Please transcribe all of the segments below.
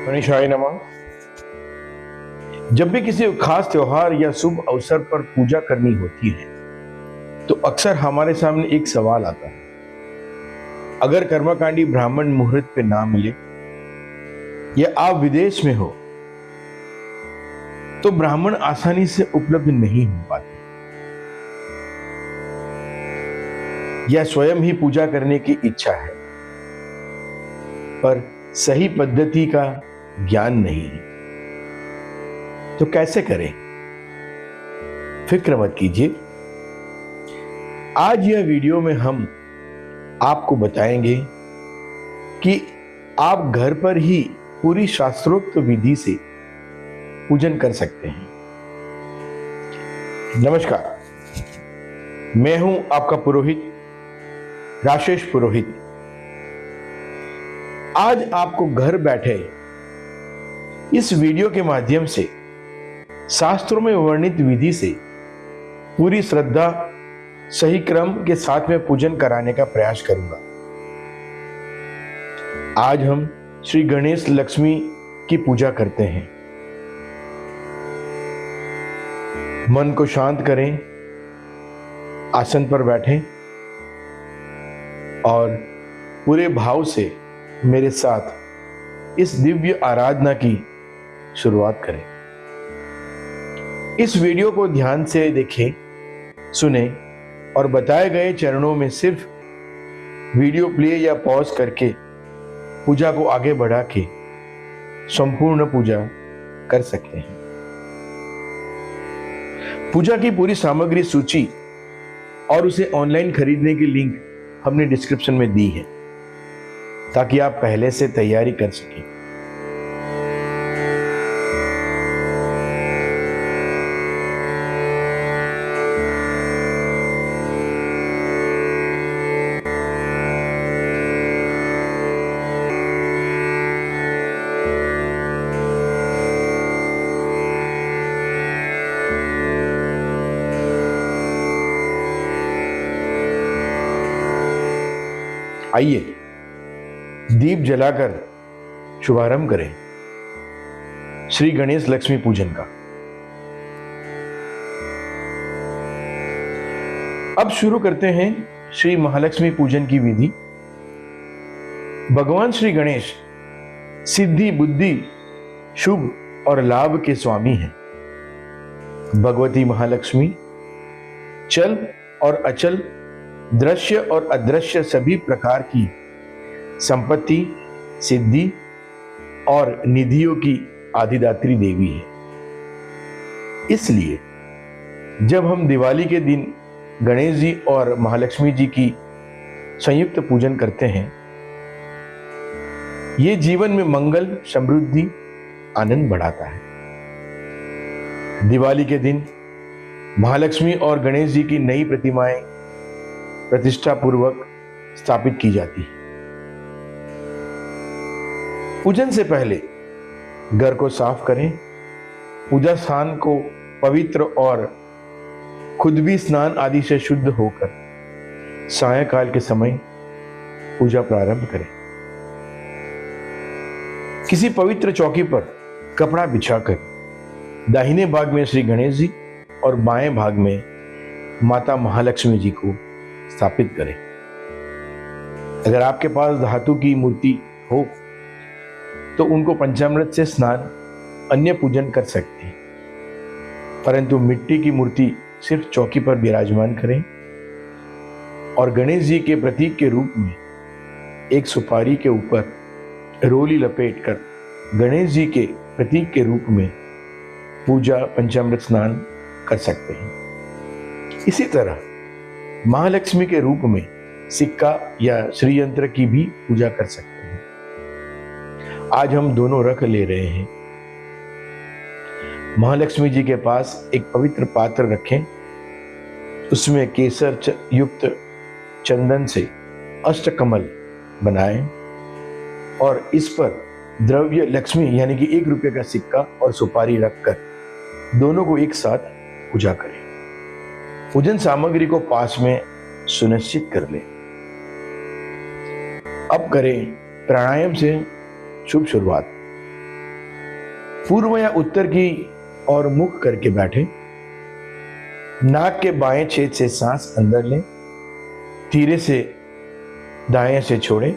गणेशाय नमः। जब भी किसी खास त्योहार या शुभ अवसर पर पूजा करनी होती है तो अक्सर हमारे सामने एक सवाल आता है। अगर कर्मकांडी ब्राह्मण मुहूर्त पे ना मिले या आप विदेश में हो तो ब्राह्मण आसानी से उपलब्ध नहीं हो पाते या स्वयं ही पूजा करने की इच्छा है पर सही पद्धति का ज्ञान नहीं है, तो कैसे करें? फिक्र मत कीजिए। आज यह वीडियो में हम आपको बताएंगे कि आप घर पर ही पूरी शास्त्रोक्त विधि से पूजन कर सकते हैं। नमस्कार, मैं हूं आपका पुरोहित राजेश पुरोहित। आज आपको घर बैठे इस वीडियो के माध्यम से शास्त्रों में वर्णित विधि से पूरी श्रद्धा सही क्रम के साथ में पूजन कराने का प्रयास करूंगा। आज हम श्री गणेश लक्ष्मी की पूजा करते हैं। मन को शांत करें, आसन पर बैठें और पूरे भाव से मेरे साथ इस दिव्य आराधना की शुरुआत करें। इस वीडियो को ध्यान से देखें, सुने और बताए गए चरणों में सिर्फ वीडियो प्ले या पॉज करके पूजा को आगे बढ़ा के संपूर्ण पूजा कर सकते हैं। पूजा की पूरी सामग्री सूची और उसे ऑनलाइन खरीदने की लिंक हमने डिस्क्रिप्शन में दी है ताकि आप पहले से तैयारी कर सकें। आइए दीप जलाकर शुभारंभ करें श्री गणेश लक्ष्मी पूजन का। अब शुरू करते हैं श्री महालक्ष्मी पूजन की विधि। भगवान श्री गणेश सिद्धि, बुद्धि, शुभ और लाभ के स्वामी हैं। भगवती महालक्ष्मी चल और अचल, दृश्य और अदृश्य सभी प्रकार की संपत्ति, सिद्धि और निधियों की आदिदात्री देवी है। इसलिए जब हम दिवाली के दिन गणेश जी और महालक्ष्मी जी की संयुक्त पूजन करते हैं, ये जीवन में मंगल, समृद्धि, आनंद बढ़ाता है। दिवाली के दिन महालक्ष्मी और गणेश जी की नई प्रतिमाएं प्रतिष्ठा पूर्वक स्थापित की जाती है। पूजन से पहले घर को साफ करें, पूजा स्थान को पवित्र और खुद भी स्नान आदि से शुद्ध होकर सायंकाल के समय पूजा प्रारंभ करें। किसी पवित्र चौकी पर कपड़ा बिछाकर दाहिने भाग में श्री गणेश जी और बाएं भाग में माता महालक्ष्मी जी को स्थापित करें। अगर आपके पास धातु की मूर्ति हो तो उनको पंचामृत से स्नान, अन्य पूजन कर सकते हैं, परंतु मिट्टी की मूर्ति सिर्फ चौकी पर विराजमान करें और गणेश जी के प्रतीक के रूप में एक सुपारी के ऊपर रोली लपेटकर गणेश जी के प्रतीक के रूप में पूजा, पंचामृत स्नान कर सकते हैं। इसी तरह महालक्ष्मी के रूप में सिक्का या श्रीयंत्र की भी पूजा कर सकते हैं। आज हम दोनों रख ले रहे हैं। महालक्ष्मी जी के पास एक पवित्र पात्र रखें, उसमें केसर युक्त चंदन से अष्टकमल बनाएं और इस पर द्रव्य लक्ष्मी यानी कि 1 रुपये का सिक्का और सुपारी रखकर दोनों को एक साथ पूजा करें। पूजन सामग्री को पास में सुनिश्चित कर लें। अब करें प्राणायाम से शुभ शुरुआत। पूर्व या उत्तर की ओर मुख करके बैठे। नाक के बाएं छेद से सांस अंदर लें, धीरे से दाएं से छोड़ें,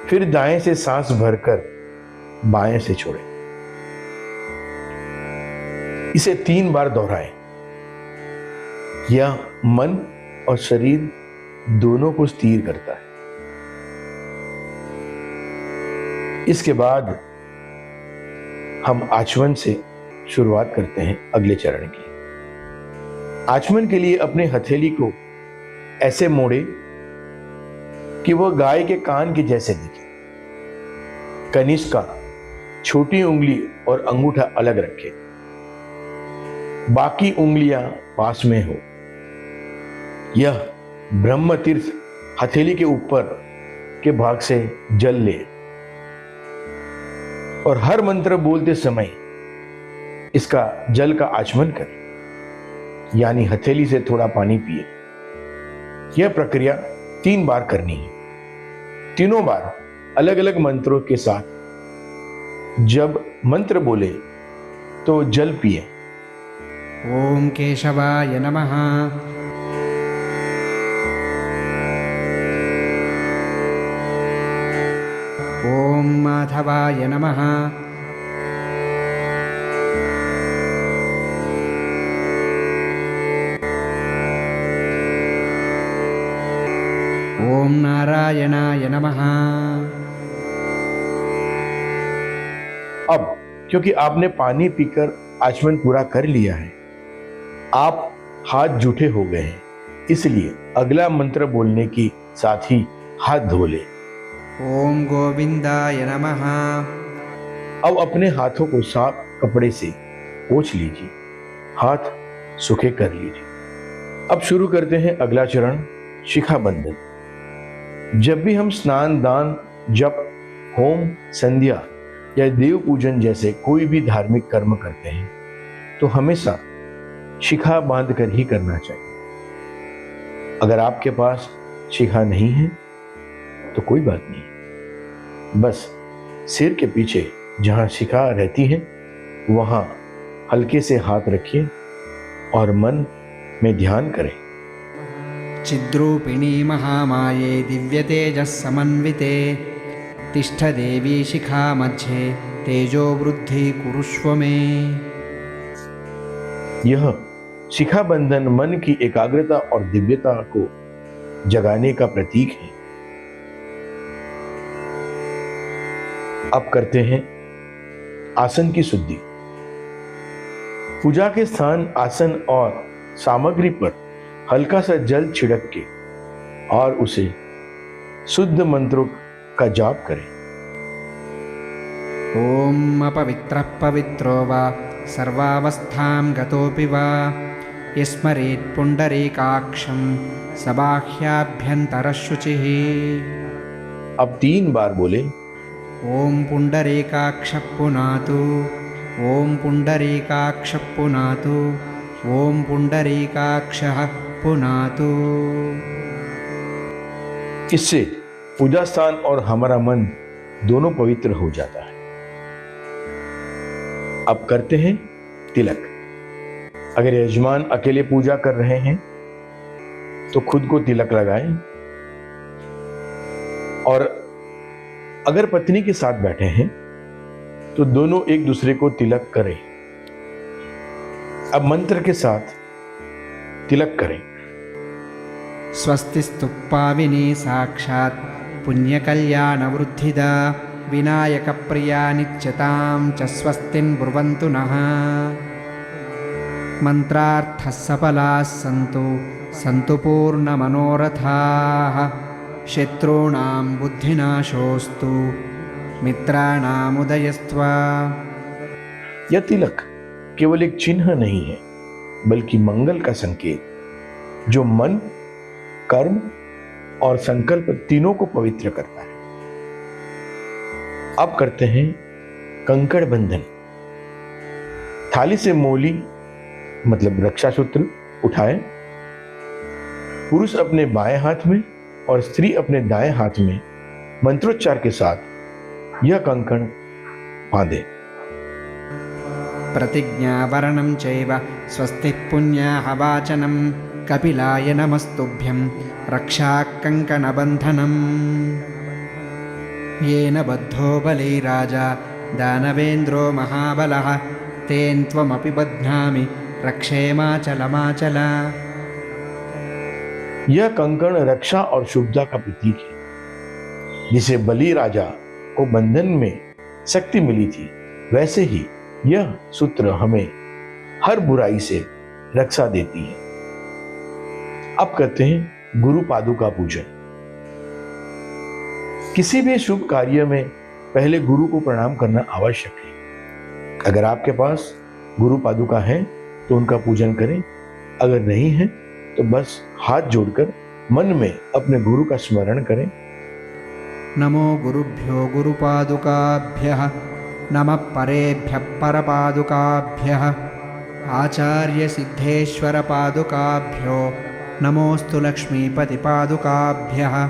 फिर दाएं से सांस भरकर बाएं से छोड़ें। इसे 3 बार दोहराएं। यह मन और शरीर दोनों को स्थिर करता है। इसके बाद हम आचमन से शुरुआत करते हैं अगले चरण की। आचमन के लिए अपने हथेली को ऐसे मोड़े कि वह गाय के कान के जैसे दिखे। कनिष्का, छोटी उंगली और अंगूठा अलग रखें, बाकी उंगलियां पास में हो। यह ब्रह्म तीर्थ हथेली के ऊपर के भाग से जल ले और हर मंत्र बोलते समय इसका जल का आचमन करें, यानी हथेली से थोड़ा पानी पिए। यह प्रक्रिया 3 बार करनी है। तीनों बार अलग अलग मंत्रों के साथ। जब मंत्र बोले तो जल पिए। ओम केशवाय नमः। ओम माधवाय नमः। ओम नारायणाय नमः। अब क्योंकि आपने पानी पीकर आचमन पूरा कर लिया है, आप हाथ जूठे हो गए हैं, इसलिए अगला मंत्र बोलने के साथ ही हाथ धो ले। ओम गोविंदाय नमः। अब अपने हाथों को साफ कपड़े से पोंछ लीजिए, हाथ सूखे कर लीजिए। अब शुरू करते हैं अगला चरण, शिखा बंधन। जब भी हम स्नान, दान, जप, होम, संध्या या देव पूजन जैसे कोई भी धार्मिक कर्म करते हैं तो हमेशा शिखा बांध कर ही करना चाहिए। अगर आपके पास शिखा नहीं है तो कोई बात नहीं, बस सिर के पीछे जहां शिखा रहती है वहां हल्के से हाथ रखिए और मन में ध्यान करें। चिद्रूपिणी महामाये दिव्यतेजस्समन्विते तिष्ठ देवी शिखा मध्ये तेजो वृद्धि कुरुष्व मे। यह शिखा बंधन मन की एकाग्रता और दिव्यता को जगाने का प्रतीक है। अब करते हैं आसन की शुद्धि। पूजा के स्थान, आसन और सामग्री पर हल्का सा जल छिड़क के और उसे शुद्ध मंत्रों का जाप करें। ओम अपवित्रः पवित्रो वा सर्वावस्थां गतोऽपि वा यस्मरेत् पुण्डरीकाक्षं सबाह्याभ्यन्तरः शुचिः। अब 3 बार बोले। ओम पुण्डरीकाक्षः पुनातु। ओम पुण्डरीकाक्षः पुनातु। ओम पुण्डरीकाक्षः पुनातु। इससे पूजा स्थान और हमारा मन दोनों पवित्र हो जाता है। अब करते हैं तिलक। अगर यजमान अकेले पूजा कर रहे हैं तो खुद को तिलक लगाएं, और अगर पत्नी के साथ बैठे हैं तो दोनों एक दूसरे को तिलक करें। अब मंत्र के साथ तिलक करें। स्वस्तिस्तु पाविनी साक्षात् पुण्यकल्याणवृद्धिदा विनायकप्रिया नित्यतां च स्वस्तिन् ब्रुवन्तु नः। मन्त्रार्थः सफलाः सन्तु सन्तु पूर्णमनोरथाः। शत्रूणां बुद्धिनाशोऽस्तु मित्राणामुदयस्त्व। यह तिलक केवल एक चिन्ह नहीं है, बल्कि मंगल का संकेत जो मन, कर्म और संकल्प तीनों को पवित्र करता है। अब करते हैं कंकड़ बंधन। थाली से मोली मतलब रक्षा सूत्र उठाएं। पुरुष अपने बाएं हाथ में और स्त्री अपने दाएं हाथ में मंत्रोच्चार के साथ यह कंकण बांधे। प्रतिज्ञावरणं चैव स्वस्तिः पुण्याः वाचनं कपिलाय नमस्तुभ्यं रक्षाकङ्कणबन्धनम् येन बद्धो बलिराजा दानवेन्द्रो महाबलः तेन त्वमपि बध्नामि रक्षेमाचलमाचल। यह कंकण रक्षा और शुभता का प्रतीक है। जिसे बलि राजा को बंधन में शक्ति मिली थी, वैसे ही यह सूत्र हमें हर बुराई से रक्षा देती है। अब करते हैं गुरु पादुका पूजन। किसी भी शुभ कार्य में पहले गुरु को प्रणाम करना आवश्यक है। अगर आपके पास गुरु पादुका है तो उनका पूजन करें, अगर नहीं है तो बस हाथ जोड़कर मन में अपने गुरु का स्मरण करें। नमो गुरुभ्यो गुरुपादुकाभ्यः नमः परेभ्यः परपादुकाभ्यः आचार्य सिद्धेश्वर पादुकाभ्यो नमोस्तु लक्ष्मीपतिपादुकाभ्यः।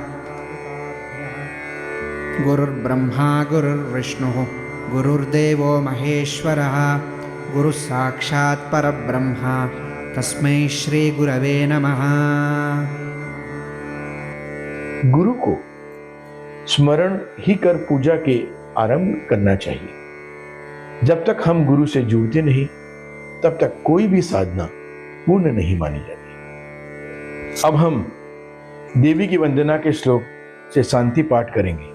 गुरुर्ब्रह्मा गुरुर्विष्णुः गुरुर्देवो महेश्वरः गुरुः साक्षात् परब्रह्म तस्मै श्री गुरवे नमः। गुरु को स्मरण ही कर पूजा के आरंभ करना चाहिए। जब तक हम गुरु से जुड़ते नहीं, तब तक कोई भी साधना पूर्ण नहीं मानी जाती। अब हम देवी की वंदना के श्लोक से शांति पाठ करेंगे।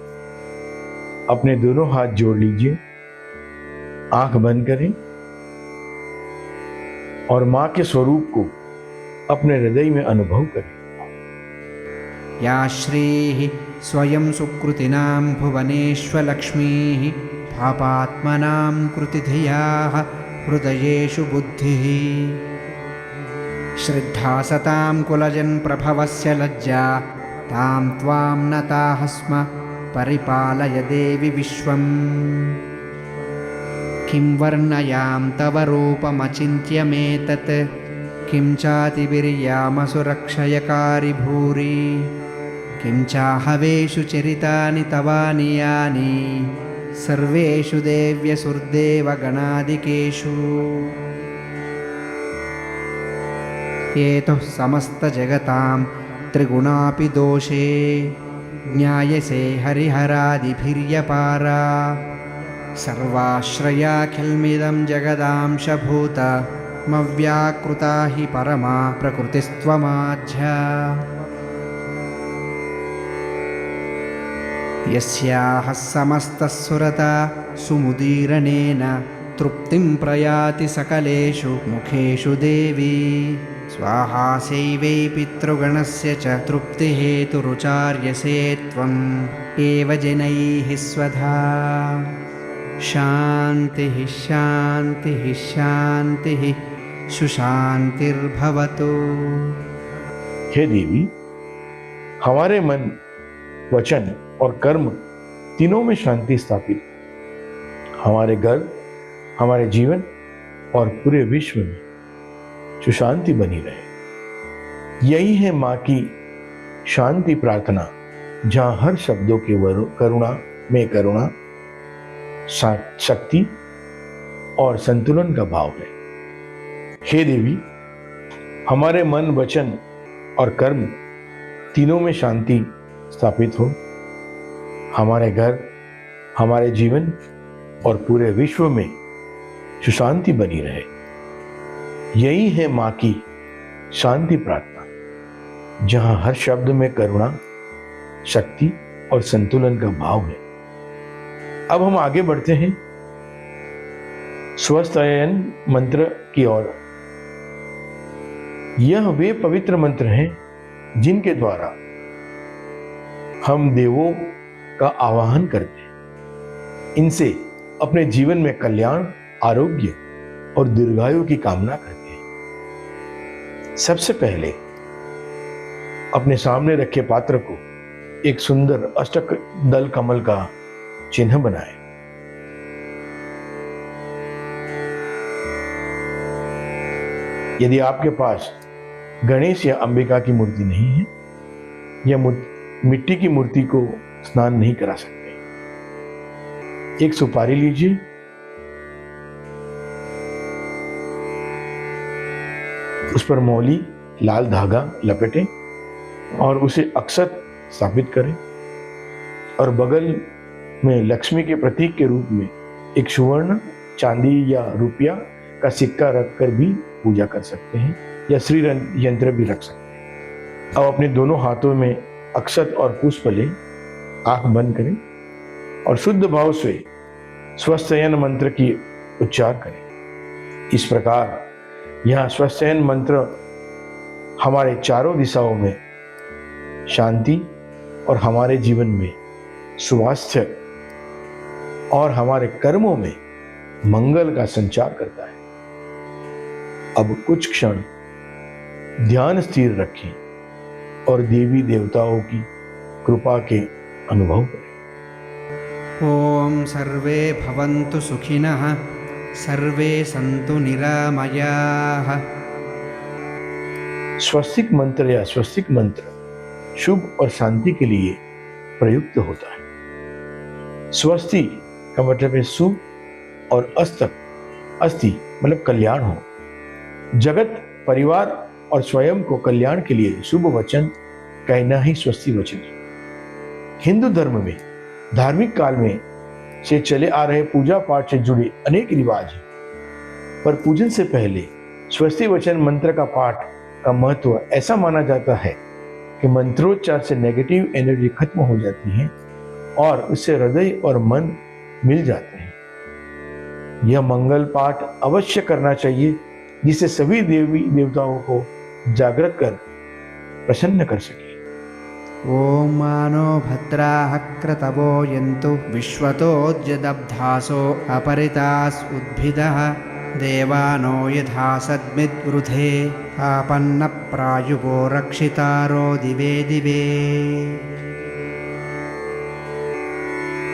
अपने दोनों हाथ जोड़ लीजिए, आंख बंद करें और मां के स्वरूप को अपने हृदय में अनुभव करें। या श्रीः स्वयं सुकृतिनां भुवनेष्वलक्ष्मीः पापात्मनां कृतिधियाः हृदयेषु बुद्धिः श्रद्धा सतां कुलजन्प्रभवस्य लज्जा तां त्वां नताः स्म परिपालय देवि विश्वम्। किं वर्णयाम तव रूपमचिन्त्यमेतत् किं चातिविर्यामसुरक्षयकारि भूरि किं चाहवेषु चरितानि तवानि यानि सर्वेषु देव्यसुर्देवगणादिकेषु। हेतुः समस्तजगतां त्रिगुणापि दोषे ज्ञायसे हरिहरादिभिर्यपारा सर्वाश्रयाखिलमिदं जगदांशभूतमव्याकृता हि परमा प्रकृतिस्त्वमाज्ञा। यस्याः समस्तस्सुरता सुमुदीरणेन तृप्तिं प्रयाति सकलेषु मुखेषु देवी स्वाहास्यै पितृगणस्य च तृप्तिहेतुरुचार्यसे त्वम् एव जनैः स्वधा। शान्तिः शान्तिः शान्तिः सुशान्तिर्भवतु। हे देवी, हमारे मन, वचन और कर्म तीनों में शांति स्थापित, हमारे घर, हमारे जीवन और पूरे विश्व में सुशांति बनी रहे। यही है माँ की शांति प्रार्थना, जहाँ हर शब्दों के करुणा में करुणा, शक्ति और संतुलन का भाव है। हे देवी, हमारे मन, वचन और कर्म तीनों में शांति स्थापित हो, हमारे घर, हमारे जीवन और पूरे विश्व में सुशांति बनी रहे। यही है माँ की शांति प्रार्थना, जहाँ हर शब्द में करुणा, शक्ति और संतुलन का भाव है। अब हम आगे बढ़ते हैं स्वस्तायन मंत्र की ओर। यह वे पवित्र मंत्र हैं जिनके द्वारा हम देवों का आवाहन करते हैं। इनसे अपने जीवन में कल्याण, आरोग्य और दीर्घायु की कामना करते हैं। सबसे पहले अपने सामने रखे पात्र को एक सुंदर अष्टक दल कमल का चिन्ह बनाएं। यदि आपके पास गणेश या अंबिका की मूर्ति नहीं है या मिट्टी की मूर्ति को स्नान नहीं करा सकते, एक सुपारी लीजिए उस पर मौली लाल धागा लपेटें और उसे अक्षत स्थापित करें और बगल में लक्ष्मी के प्रतीक के रूप में एक सुवर्ण, चांदी या रुपया का सिक्का रखकर भी पूजा कर सकते हैं या श्री यंत्र भी रख सकते हैं। अब अपने दोनों हाथों में अक्षत और पुष्प लें, आंख बंद करें और शुद्ध भाव से स्वस्त्ययन मंत्र की उच्चार करें। इस प्रकार यह स्वस्त्ययन मंत्र हमारे चारों दिशाओं में शांति और हमारे जीवन में स्वास्थ्य और हमारे कर्मों में मंगल का संचार करता है। अब कुछ क्षण ध्यान स्थिर रखें और देवी देवताओं की कृपा के अनुभव करें। ॐ सर्वे भवन्तु सुखिनः, सर्वे सन्तु निरामयाः। स्वस्तिक मंत्र या स्वस्तिक मंत्र शुभ और शांति के लिए प्रयुक्त होता है। स्वस्ति का मतलब है शुभ और अस्तक, अस्ति मतलब कल्याण हो। जगत, परिवार और स्वयं को कल्याण के लिए शुभ वचन कहना ही स्वस्ति वचन है। हिंदू धर्म में धार्मिक काल में से चले आ रहे पूजा पाठ से जुड़े अनेक रिवाज हैं, पर पूजन से पहले स्वस्ति वचन मंत्र का पाठ का महत्व ऐसा माना जाता है कि मंत्रोच्चार से नेगेटिव एनर्जी खत्म हो जाती है और उससे हृदय और मन मिल जाते हैं। यह मंगल पाठ अवश्य करना चाहिए जिससे सभी देवी देवताओं को जागृत कर प्रसन्न कर सके। ॐ मानो भद्राः क्रतवो यन्तु विश्वतोऽद्यदब्धासो अपरितास् उद्भिदः देवानो यथा सद्मिद्वृधे आपन्नप्रायुवो रक्षितारो दिवे दिवे।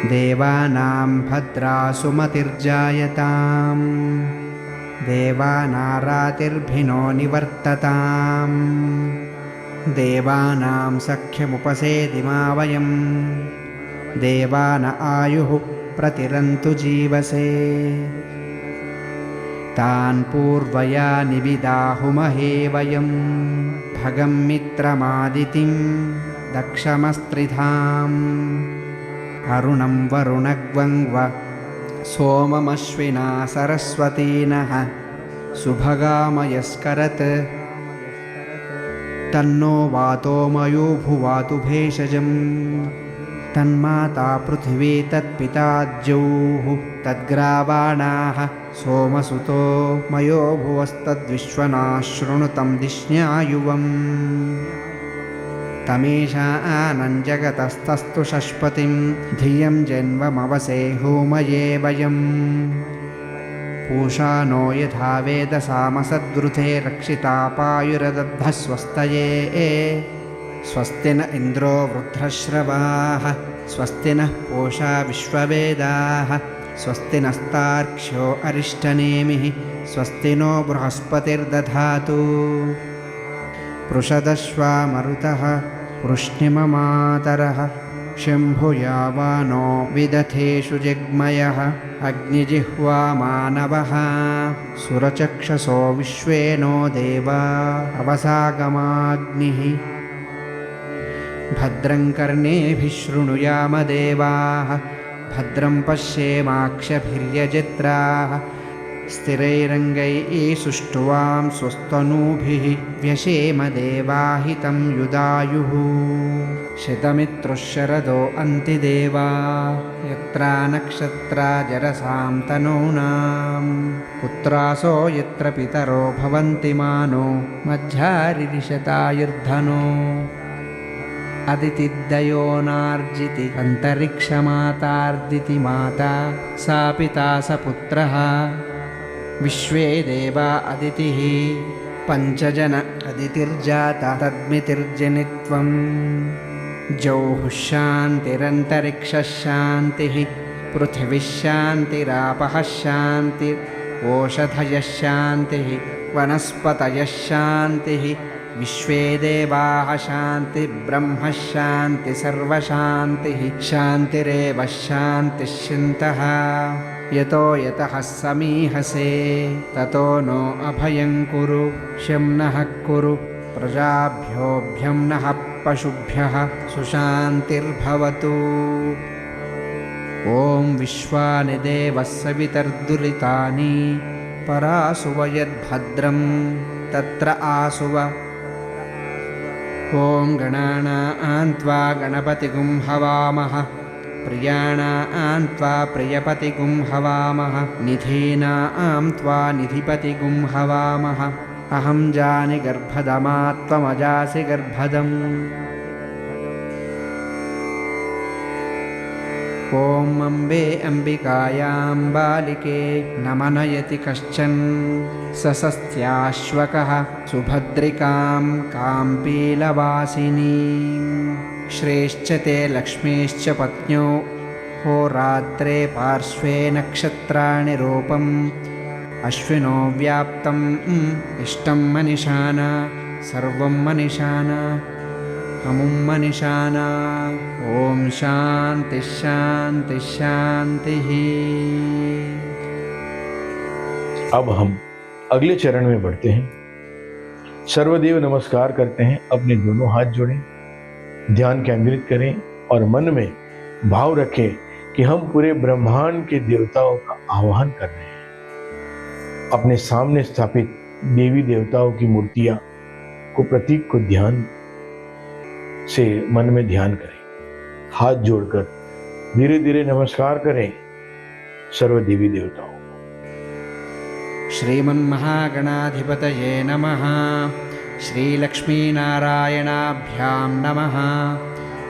देवानां भद्रा सुमतिर्जायताम्, देवानारातिर्भिनो निवर्तताम्, देवानां सख्यमुपसेदिमा वयम्, देवान आयुः प्रतिरन्तु जीवसे। तान् पूर्वया निविदाहुमहे वयं भगं मित्रमादितिं दक्षमस्त्रिधाम्, अरुणं वरुणग्वङ्व सोममश्विना सरस्वतीनः सुभगामयस्करत् तन्नो वातोमयो भुवातु भेषजम्। तन्माता पृथिवी तत्पिता द्यौः तद्ग्रावाणाः सोमसुतो मयो भुवस्तद्विश्वनाः शृणुतं दिश्न्यायुवम्। तमेषानं जगतस्तस्तु शश्वतीं धियं जन्ममवसे होमये वयम्। पूषा नो यथा वेदसामसद्वृथे रक्षिता पायुरदब्धः स्वस्तये। स्वस्ति न इन्द्रो वृद्धश्रवाः, स्वस्ति नः पूषा विश्ववेदाः, स्वस्ति नस्तार्क्ष्यो अरिष्टनेमिः, स्वस्ति नो बृहस्पतिर्दधातु। पृषदश्वा मरुतः वृष्णिममातरः शम्भुयावानो विदथेषु जग्मयः अग्निजिह्वा मानवः सुरचक्षसो विश्वेनो देवा अवसागमाग्निः। भद्रं कर्णेभिः शृणुयाम देवाः, भद्रं पश्येमाक्षभिर्यजत्राः, स्थिरैरङ्गैः सुष्ठुवां स्वस्तनूभिः व्यशेम देवाहितं युदायुः। शतमित्रुः शरदो अन्तिदेवा यत्रा नक्षत्रा जरसां तनूनां, पुत्रासो यत्र पितरो भवन्ति मानो मध्यारिरिशतायुर्धनो। अदितिद्दयोनार्जिति अन्तरिक्षमातार्दिति माता सा पिता स पुत्रः। विश्वे देवा अदितिः पञ्चजन अदितिर्जाता तद्मितिर्जनित्वम्। जौः शान्तिरन्तरिक्षः शान्तिः, पृथिवीः शान्तिरापः शान्तिरोषधयः शान्तिः, वनस्पतयः शान्तिः। विश्वे देवाः शान्ति ब्रह्म शान्ति सर्वशान्तिः, शान्तिरेव शान्तिः शिन्तः। यतो यतः समीहसे ततो नो अभयं कुरु शं नः कुरु प्रजाभ्योऽभ्यं नः पशुभ्यः सुशान्तिर्भवतु। ॐ विश्वानि देवः सवितर्दुरितानि परासुव यद्भद्रं तत्र आसुव। ॐ गणानां त्वा गणपतिगुं हवामः प्रियाणां त्वा प्रियपतिगुं हवामः निधीनां त्वा निधिपतिगुं हवामः। अहं जानि गर्भदमा त्वमजासि गर्भदम्। ॐ अम्बे अम्बिकायां बालिके न मनयति कश्चन ससस्त्याश्वकः सुभद्रिकां काम्पीलवासिनीं। श्रेश्च ते लक्ष्मीश्च पत्न्यो होरात्रे पार्श्वे नक्षत्राणि रूपम् अश्विनो व्याप्तम् इष्टं मनिषाना सर्वं मनिषाना अमुं मनिषाना। ॐ शान्ति शान्ति शान्तिः। अब हम अगले चरण में बढ़ते हैं। सर्वदेव नमस्कार करते हैं, अपने दोनों हाथ जोड़ें, ध्यान केंद्रित करें और मन में भाव रखें कि हम पूरे ब्रह्मांड के देवताओं का आह्वान कर रहे हैं। अपने सामने स्थापित देवी देवताओं की मूर्तियां को प्रतीक को ध्यान से मन में ध्यान करें। हाथ जोड़कर धीरे धीरे नमस्कार करें सर्वदेवी देवताओं। श्रीमन्महागणाधिपतये नमः। श्रीलक्ष्मीनारायणाभ्यां नमः।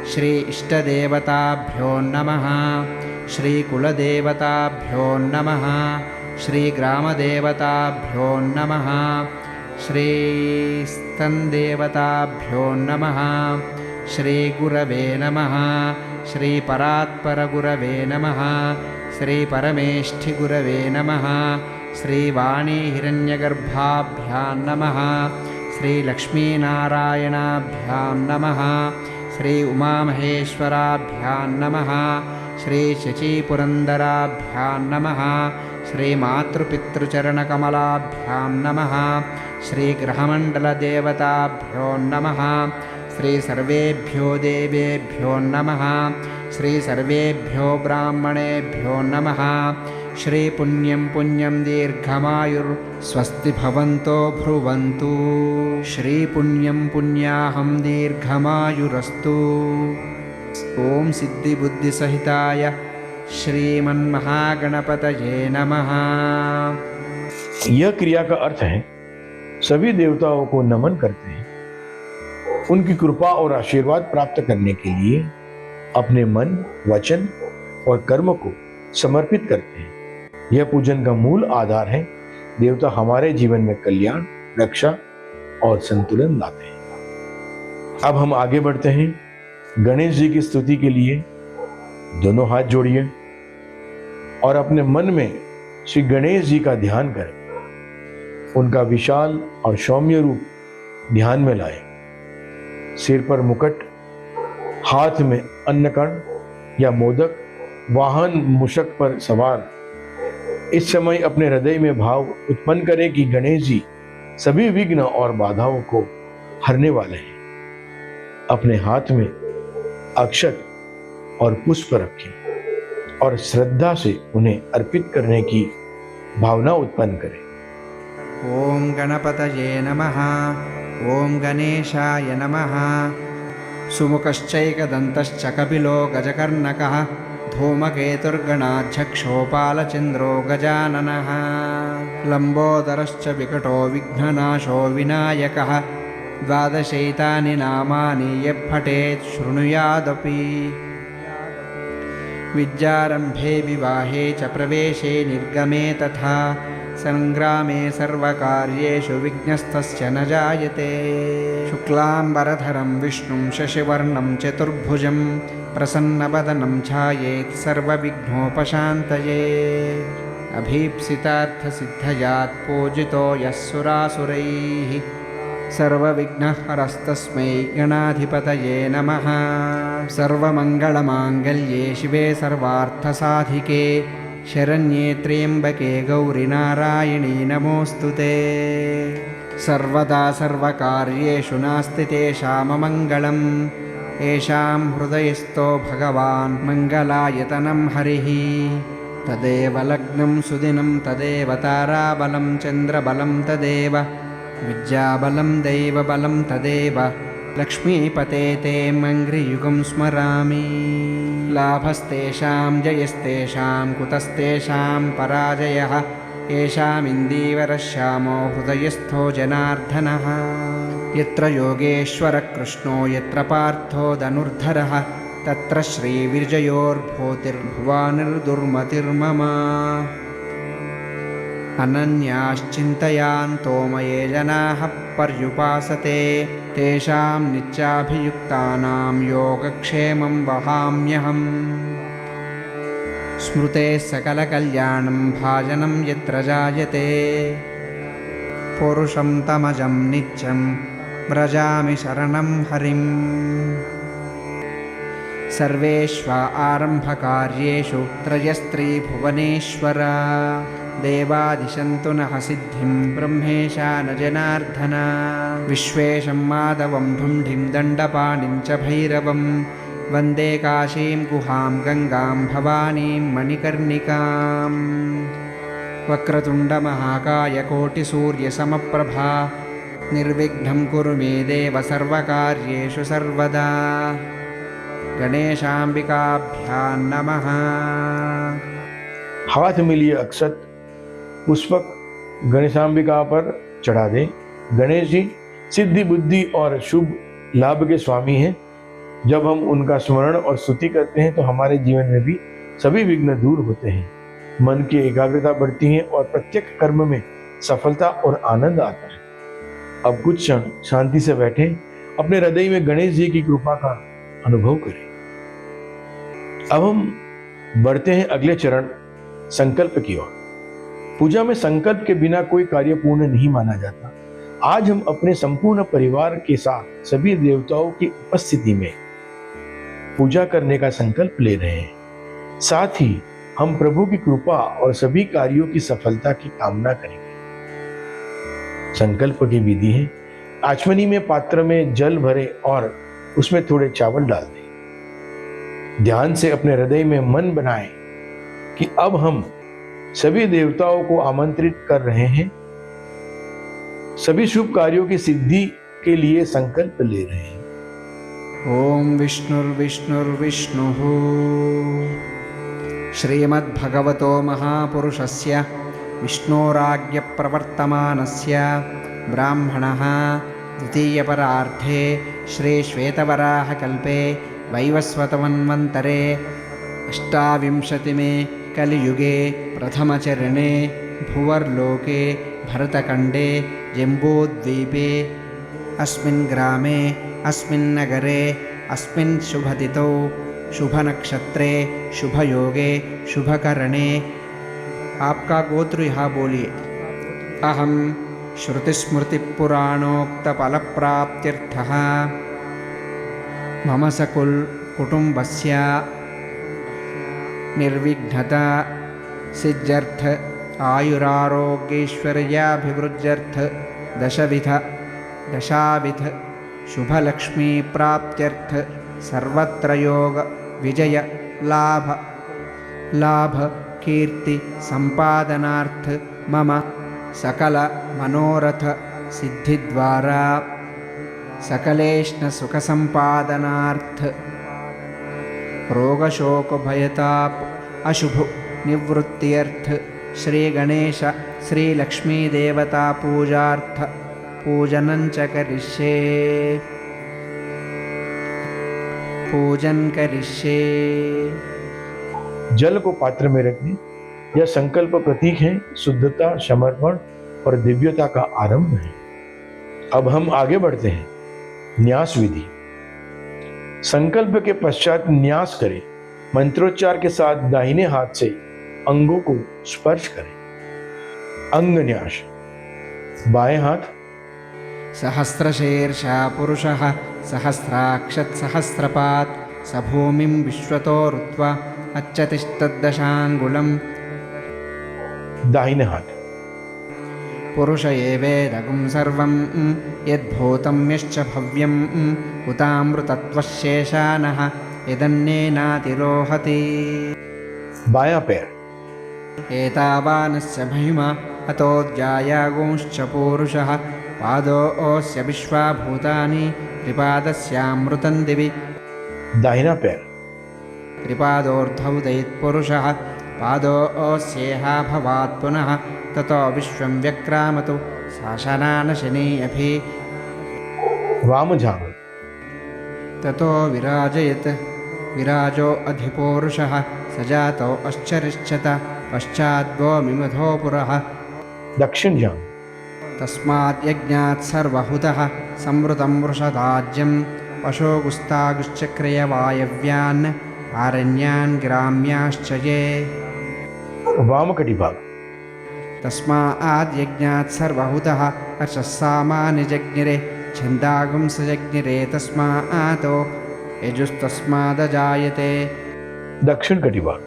श्री इष्टदेवताभ्यो नमः। श्रीकुलदेवताभ्यो नमः। श्रीग्रामदेवताभ्यो नमः। श्रीस्तन्देवताभ्यो नमः। श्रीगुरवे नमः। श्रीपरात्परगुरवे नमः। श्रीपरमेष्ठिगुरवे नमः। श्रीवाणी हिरण्यगर्भाभ्यां नमः। श्रीलक्ष्मीनारायणाभ्यां नमः। श्री उमामहेश्वराभ्यां नमः। श्रीशचीपुरन्दराभ्यां नमः। श्रीमातृपितृचरणकमलाभ्यां नमः। श्रीग्रहमण्डलदेवताभ्यो नमः। श्रीसर्वेभ्यो देवेभ्यो नमः। श्रीसर्वेभ्यो ब्राह्मणेभ्यो नमः। श्रीपुण्यं पुण्यं दीर्घमायुर्स्वस्ति भवन्तो भ्रुवन्तु। श्रीपुण्यं पुण्याहं दीर्घमायुरस्तु। ॐ सिद्धिबुद्धिसहिताय श्रीमन्महागणपतये नमः। यह क्रिया का अर्थ है सभी देवताओं को नमन करते हैं, उनकी कृपा और आशीर्वाद प्राप्त करने के लिए अपने मन, वचन और कर्म को समर्पित करते हैं। यह पूजन का मूल आधार है। देवता हमारे जीवन में कल्याण, रक्षा और संतुलन लाते हैं। अब हम आगे बढ़ते हैं। गणेश जी की स्तुति के लिए दोनों हाथ जोड़िए और अपने मन में श्री गणेश जी का ध्यान करें। उनका विशाल और सौम्य रूप ध्यान में लाएं। सिर पर मुकुट, हाथ में अन्नकण या मोदक, वाहन मूषक पर सवार। इस समय अपने हृदय में भाव उत्पन्न करें कि गणेश जी सभी विघ्न और बाधाओं को हरने वाले हैं। अपने हाथ में अक्षत और पुष्प रखें और श्रद्धा से उन्हें अर्पित करने की भावना उत्पन्न करें। ॐ गणपतये नमः। ॐ गणेशाय नमः। सुमुखश्चैकदन्तश्च कपिलो गजकर्णकः धूमकेतुर्गणाध्यक्षोपालचन्द्रो गजाननः लम्बोदरश्च विकटो विघ्ननाशो विनायकः द्वादशैतानि नामानि यः पठेत् शृणुयादपि। विद्यारम्भे विवाहे च प्रवेशे निर्गमे तथा संग्रामे सर्वकार्येषु विघ्नस्तस्य न जायते। शुक्लाम्बरधरं विष्णुं शशिवर्णं चतुर्भुजं प्रसन्नवदनं ध्यायेत् सर्वविघ्नोपशान्तये। अभीप्सितार्थसिद्धयात् पूजितो यः सुरासुरैः सर्वविघ्नहरस्तस्मै गणाधिपतये नमः। सर्वमङ्गलमाङ्गल्ये शिवे सर्वार्थसाधिके शरण्ये त्र्यम्बके गौरि नारायणी नमोऽस्तु ते। सर्वदा सर्वकार्येषु नास्ति तेषाममङ्गलम् येषां हृदयस्थो भगवान् मङ्गलायतनं हरिः। तदेव लग्नं सुदिनं तदेव ताराबलं चन्द्रबलं तदेव विद्याबलं दैवबलं तदेव लक्ष्मीपते ते मङ्घ्रियुगं स्मरामि। लाभस्तेषां जयस्तेषां कुतस्तेषां पराजयः येषामिन्दीवरश्यामो हृदयस्थो जनार्दनः। यत्र योगेश्वरः कृष्णो यत्र पार्थो धनुर्धरः तत्र श्रीविजयोर्भूतिर्भुवानिर्दुर्मतिर्मम। अनन्याश्चिन्तयान्तो मये जनाः पर्युपासते तेषां नित्याभियुक्तानां योगक्षेमं वहाम्यहम्। स्मृते सकलकल्याणं भाजनं यत्र जायते पुरुषं तमजं नित्यं व्रजामि शरणं हरिम्। सर्वेष्वा आरम्भकार्येषु त्रयस्त्रीभुवनेश्वर देवादिशन्तु नः सिद्धिं ब्रह्मेशा न जनार्दन। विश्वेशं माधवं ढुण्ढिं दण्डपाणिं च भैरवं वन्दे काशीं गुहां गङ्गां भवानीं मणिकर्णिकाम्। वक्रतुण्डमहाकाय कोटिसूर्यसमप्रभा निर्विघ्नं कुरु मे देव सर्वकार्येषु सर्वदा। गणेशाम्बिकाभ्यां नमः। हाथ में लिए अक्षत पुष्पक गणेशांबिका पर चढ़ा दे। गणेश जी सिद्धि बुद्धि और शुभ लाभ के स्वामी हैं। जब हम उनका स्मरण और स्तुति करते हैं तो हमारे जीवन में भी सभी विघ्न दूर होते हैं, मन की एकाग्रता बढ़ती है और प्रत्येक कर्म में सफलता और आनंद आता है। अब कुछ क्षण शांति से बैठे अपने हृदय में गणेश जी की कृपा का अनुभव करें। अब हम बढ़ते हैं अगले चरण संकल्प की ओर। पूजा में संकल्प के बिना कोई कार्य पूर्ण नहीं माना जाता। आज हम अपने संपूर्ण परिवार के साथ सभी देवताओं की उपस्थिति में पूजा करने का संकल्प ले रहे हैं। साथ ही हम प्रभु की कृपा और सभी कार्यों की सफलता की कामना करेंगे। संकल्प की विधि है, आचमनी में पात्र में जल भरे और उसमें थोड़े चावल डाल दें। ध्यान से अपने हृदय में मन बनाएं कि अब हम सभी देवताओं को आमंत्रित कर रहे हैं, सभी शुभ कार्यों की सिद्धि के लिए संकल्प ले रहे हैं। ओम विष्णुर्विष्णुर्विष्णुः श्रीमद्भगवतो महापुरुषस्य विष्णोराज्ञप्रवर्तमानस्य ब्राह्मणः द्वितीयपरार्धे श्रीश्वेतवराहकल्पे वैवस्वतमन्वन्तरे अष्टाविंशतिमे कलियुगे प्रथमचरणे भुवर्लोके भरतखण्डे जम्बूद्वीपे अस्मिन् ग्रामे अस्मिन् नगरे अस्मिन् शुभतिथौ शुभनक्षत्रे शुभयोगे शुभकरणे। आपका गोत्र यहाँ बोलिए। अहम श्रुतिस्मृतिपुराणोक्तफलप्राप्त्यर्थः मम कुटुम्बस्य निर्विघ्नता सिद्ध्यर्थ आयुरारोग्यैश्वर्याभिवृद्ध्यर्थ दशाविध शुभलक्ष्मी प्राप्त्यर्थ सर्वत्र योग विजय लाभ कीर्ति संपादनार्थ मम सकल मनोरथ सिद्धिद्वारा सकलेष्ण सुख संपादनार्थ रोगशोक भयताप अशुभ निवृत्त्यर्थ श्री गणेश श्री लक्ष्मी देवता पूजार्थ पूजनं च पूजन करिष्ये। जल को पात्र में रखने यह संकल्प प्रतीक है, शुद्धता, समर्पण और दिव्यता का आरंभ है। अब हम आगे बढ़ते हैं। न्यास विधि। संकल्प के पश्चात न्यास करें। मंत्रोच्चार के साथ दाहिने हाथ से अंगों को स्पर्श करें। अंग न्यास। बाएं हाथ सहस्रशीर्षा पुरुषः सहस्राक्षत् सहस्रपात् स भूमिं विश्वतो ऋत्वा अच्छतिष्ठद्दशाङ्गुलं दाहिने हाथ। पुरुष एवेदगुं सर्वं यद्भूतं यश्च भव्यम् उतामृतत्वशेषानः यदन्येनातिरोहति। बायां पैर। एतावानस्य महिमा अतोऽध्यायागुंश्च पूरुषः पादोऽस्य विश्वाभूतानि त्रिपादस्यामृतं दिवि। दाहिना पैर। त्रिपादोऽर्धौ दैत्पुरुषः पादोऽस्येहा भवात् पुनः ततो विश्वं व्यक्रामतु शासनानशनी अभि। वाम जांघ। ततो विराजयत् विराजो अधिपूरुषः सजातो अश्चरिष्यत पश्चाद्वो मिमधो पुरः। दक्षिण जांघ। तस्मात् यज्ञात् सर्वहुतः संवृतं वृषदाज्यं पशोगुस्तागुश्चक्रियवायव्यान् आरण्यान् ग्राम्याश्च ये। वाम कटिभाग। तस्मात् यज्ञात् सर्वहुतः अर्चः सामानि जज्ञिरे छन्दागुंसजज्ञिरे तस्मात् यजुस्तस्मादजायते। दक्षिण कटिभाग।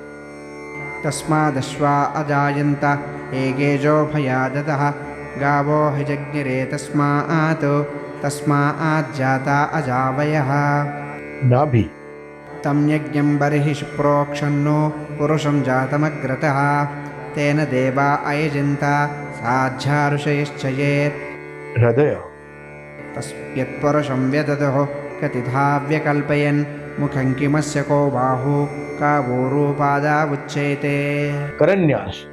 तस्मादश्वा अजायन्त एकेजो भयादतः गावो हि जज्ञिरे तस्मात् जाता अजावयः। नाभि। तं यज्ञं बर्हिषि प्रोक्षन्नो पुरुषं जातमग्रतः तेन देवा अयजन्त साध्या ऋषयश्च ये। हृदय। यत्पुरुषं व्यदतुः कतिधा व्यकल्पयन् मुखं किमस्य को बाहु का वोरूपादावुच्यते। करन्यास।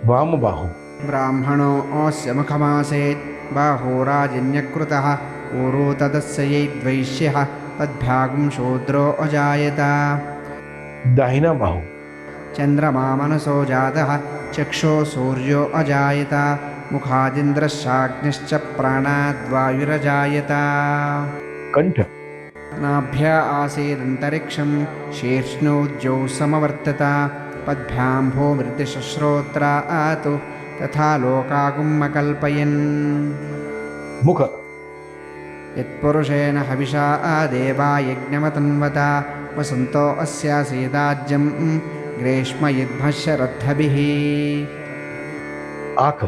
वाम बाहु। ब्राह्मणो अस्य मुखमासेत् बाहुराजन्यकृतः ऊरू तदस्य यैद्वैश्यः तद्भ्यागुं शूद्रो अजायत। दाहिना बाहु। चन्द्रमा मनसो जातः चक्षो सूर्यो अजायत मुखादिन्द्रश्चाग्निश्च प्राणाद्वायुरजायत। कंठ। नाभ्या आसीदन्तरिक्षं शीर्ष्णोद्यौ समवर्तत पद्भ्यां भूमिर्दिशश्रोत्रात् तथा लोकागुम् अकल्पयन्। मुख। यत्पुरुषेण हविषा देवा यज्ञमतन्वत वसन्तो अस्यासीदाज्यं ग्रीष्मयुद्भश्यरद्धभिः। आँख।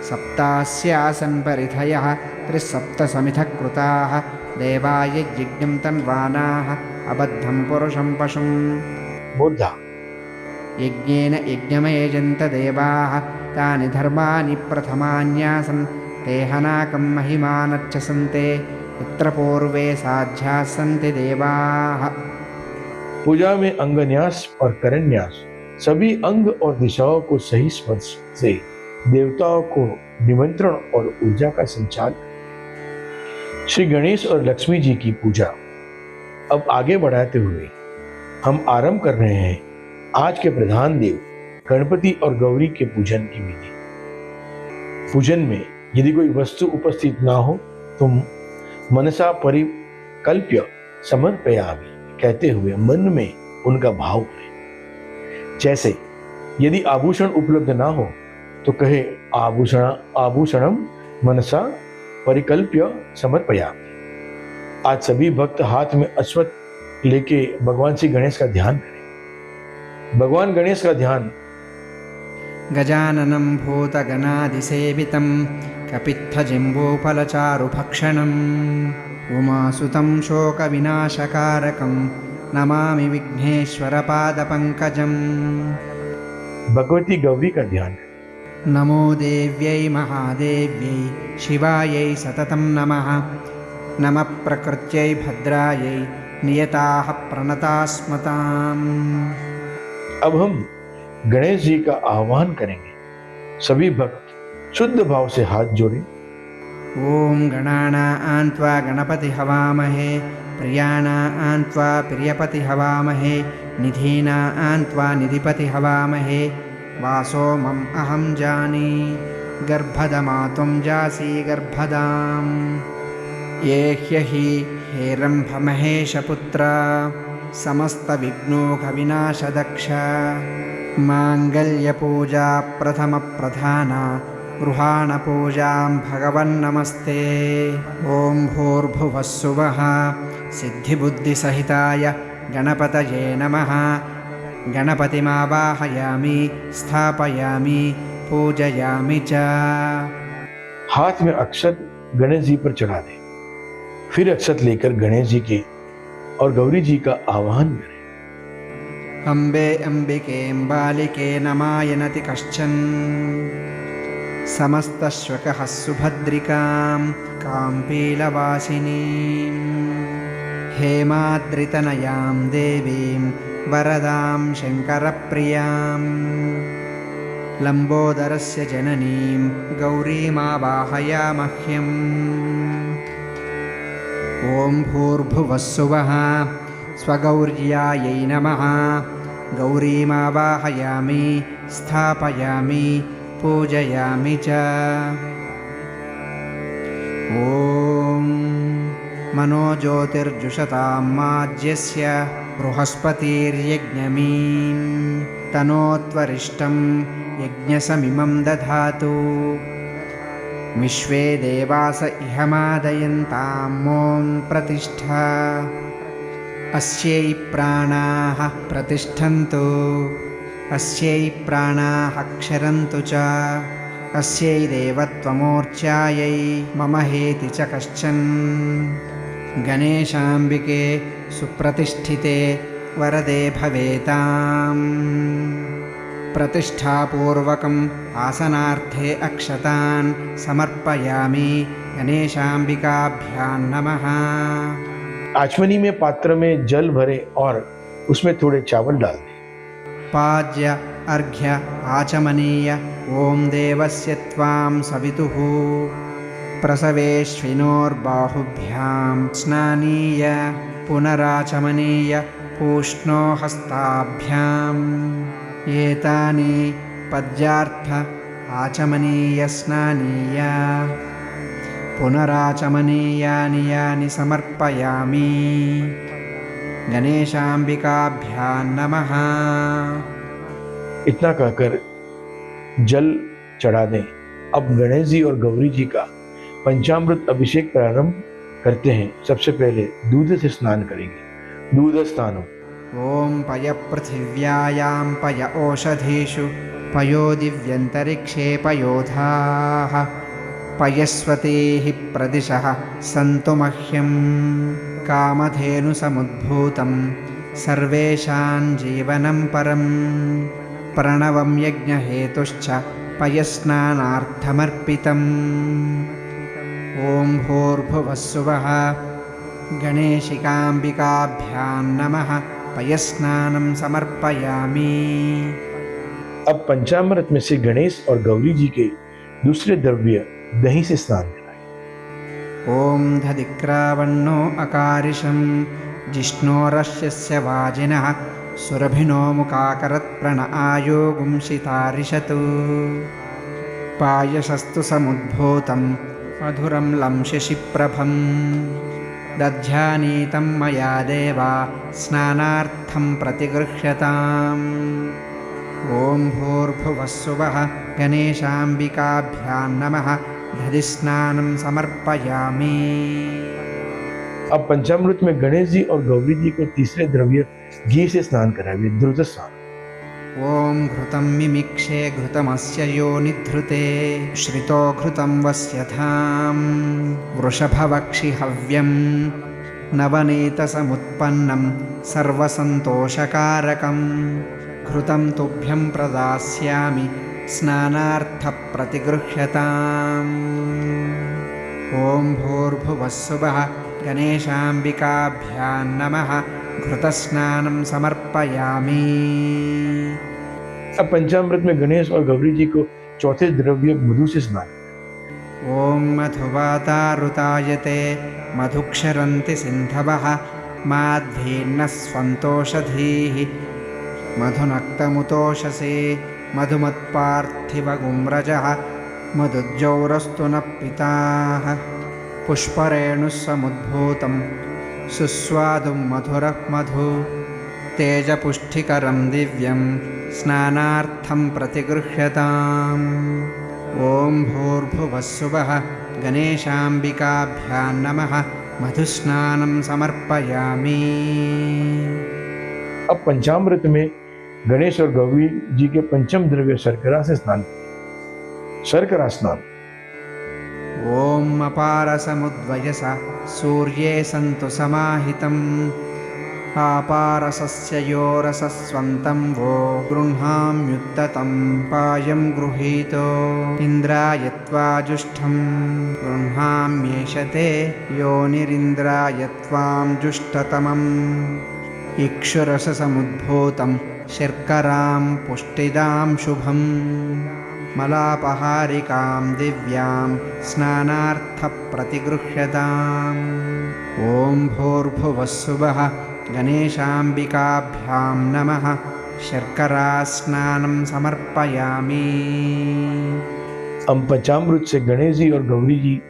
सप्तास्यासन् परिधयः त्रिसप्तसमिधः कृताः देवा यज्ञं तन्वानाः अबद्धं पुरुषं पशुं। मूर्धा। यज्ञेन यज्ञमयजन्त देवाः तानि धर्माणि प्रथमान्यासन् तेहनाकं महिमानर्चसन्ते यत्र पूर्वे साध्याः सन्ति देवाः। पूजा में अंगन्यास और करन्यास सभी अंग और दिशाओं को सही स्पर्श से देवताओं को निमंत्रण और ऊर्जा का संचार। श्री गणेश और लक्ष्मी जी की पूजा अब आगे बढ़ाते हुए हम आरंभ कर रहे हैं आज के प्रधान देव गणपति और गौरी के पूजन की विधि। पूजन में यदि कोई वस्तु उपस्थित ना हो तो मनसा परिकल्प्य समर्पयामि कहते हुए मन में उनका भाव करें। जैसे यदि आभूषण उपलब्ध ना हो तो कहे आभूषणम मनसा परिकल्प्य समर्पयामि। आज सभी भक्त हाथ में अश्वत्थ लेके भगवान श्री गणेश का ध्यान करें। भगवान गणेश का ध्यान गजाननं भूतगणादिसेवितं कपित्थजिम्बूफलचारुभक्षणम् उमासुतं शोकविनाशकारकं नमामि विघ्नेश्वरपादपङ्कजम्। भगवती गौरी का ध्यान करें। नमो देव्यै महादेव्यै शिवायै सततं नमः। नमः प्रकृत्यै भद्रायै नियताः प्रणतास्मताम्। अब हम गणेश जी का आह्वान करेंगे। सभी भक्त शुद्ध भाव से हाथ जोड़ें। ॐ गणानां त्वा गणपति हवामहे प्रियाणां त्वा प्रियपति हवामहे निधीनां त्वा निधिपति हवामहे वासो मम अहं जानी गर्भदमा त्वं जासि गर्भदाम्। ये ह्यहि हेरम्भमहेशपुत्र समस्तविघ्नोघविनाशदक्ष माङ्गल्यपूजा प्रथमप्रधाना गृहाणपूजां भगवन्नमस्ते। ॐ भूर्भुवः स्वः सिद्धिबुद्धिसहिताय गणपतये नमः। गणपतिमावाहयामि स्थापयामि पूजयामि च। हाथ में अक्षत गणेश जी पर चढ़ा दें। फिर अक्षत लेकर गणेश जी के और गौरी जी का आवाहन करें। अम्बे अम्बिके अम्बालिके नमायनति कश्चन समस्तश्वकः सुभद्रिकां काम्पीलवासिनीं हेमाद्रितनयां देवीं वरदां शङ्करप्रियां लम्बोदरस्य जननीं गौरीमावाहयामह्यम्। ॐ भूर्भुवः सुवः स्वगौर्यायै नमः। गौरीमावाहयामि स्थापयामि पूजयामि च। ॐ मनोज्योतिर्जुषतां माज्यस्य बृहस्पतिर्यज्ञमीं तनोत्वरिष्टं यज्ञसमिमं दधातु। विश्वे देवास इहमादयन्तां ॐ प्रतिष्ठा। अस्यै प्राणाः प्रतिष्ठन्तु अस्यै प्राणाः क्षरन्तु च। अस्यै देवत्वमूर्च्छायै मम हेति च कश्चन। गणेशाम्बिके सुप्रतिष्ठिते वरदे भवेताम्। प्रतिष्ठापूर्वकम् आसनार्थे अक्षतान् समर्पयामि। गणेशाम्बिकाभ्यां नमः। आचमनी में पात्र में जल भरे और उसमें थोड़े चावल डाल दें। पाज्य अर्घ्य आचमनीय। ॐ देवस्य त्वां सवितुः प्रसवेश्विनोर्बाहुभ्यां स्नानीय पुनराचमनीय पूष्णो हस्ताभ्याम्। एतानि पद्यार्थ आचमनीय स्नानीय पुनराचमनीयानि यानि समर्पयामि। गणेशाम्बिकाभ्यां नमः। इतना कहकर जल चढ़ा दें। अब गणेश जी और गौरी जी का पंचामृत अभिषेक प्रारंभ करते हैं। सबसे पहले दूध से स्नान करेंगे। दूध स्नानम। ॐ पय पृथिव्यायां पय ओषधीषु पयो दिव्यन्तरिक्षे पयोधाः पयस्वतीः प्रदिशः सन्तु मह्यं। कामधेनुसमुद्भूतं सर्वेषां जीवनं परं। प्रणवं यज्ञहेतुश्च पयस्नानार्थमर्पितम्। ॐ भूर्भुवः सुवः गणेशिकाम्बिकाभ्यां नमः। पयस्नानं समर्पयामि। अब पंचामृत में से गणेश और गौरी जी के दूसरे द्रव्य दही से स्नान कराएं। ॐ दधिक्रावण्णो अकारिशं जिष्णोरश्यस्य वाजिनः सुरभिनो मुखाकरत्प्रण आयोगुंसितारिषतु। पायसस्तु समुद्भूतं मधुरं लं शशिप्रभं। दध्यानीतं मया देवा स्नानार्थं प्रतिगृह्यताम्। ॐ भूर्भुवः सुवः गणेशाम्बिकाभ्यां नमः। दधिस्नानं समर्पयामि। अब पंचामृत में गणेश जी और गौरी जी को तीसरे द्रव्य घी से स्नान कराइए। द्रुत स्नान। ॐ घृतं मिमिक्षे घृतमस्य योनिधृते श्रितो घृतं वस्यथां। वृषभवक्षि हव्यं नवनीतसमुत्पन्नं सर्वसन्तोषकारकं। घृतं तुभ्यं प्रदास्यामि स्नानार्थप्रतिगृह्यताम्। ॐ भूर्भुवः सुवः गणेशाम्बिकाभ्यां नमः। घृतस्नानं समर्पयामि। अब पंचामृत में गणेश और गौरी जी को चौथे द्रव्य मधु से स्नान। ॐ मधुवातारुतायते मधुक्षरन्ति सिन्धवः। माध्वीर्नः स्वन्तोषधीः मधुनक्तमुतोषसे। मधुमत्पार्थिवगुम्रजः मधुज्जौरस्तु नः पिताः। पुष्परेणुः समुद्भूतं सुस्वादुं मधुरः मधु। तेजपुष्टिकरं दिव्यं स्नानार्थं प्रतिगृह्यताम्। ॐ भूर्भुवः सुवः गणेशाम्बिकाभ्यां नमः। मधुस्नानं समर्पयामि। अब पंचामृत में गणेश और गौरी जी के पंचम द्रव्य शर्करा से स्नान करें। शर्करा स्नान। ॐ अपारसमुद्वयसा सूर्ये सन्तु समाहितम् आपारसस्य यो रसस्वन्तं वो गृह्णाम्युत्ततं पायं गृहीतो इन्द्राय त्वा जुष्टं गृह्णाम्येषते योनिरिन्द्राय त्वां जुष्टतमम् इक्षुरससमुद्भूतं शर्करां पुष्टिदां शुभम् मलापहारिकां दिव्यां स्नानार्थप्रतिगृह्यताम् ॐ भूर्भुवस्सुवः गणेशाम्बिकाभ्यां नमः शर्करास्नानं समर्पयामि। हम पंचामृत से गणेश जी और गौरी जी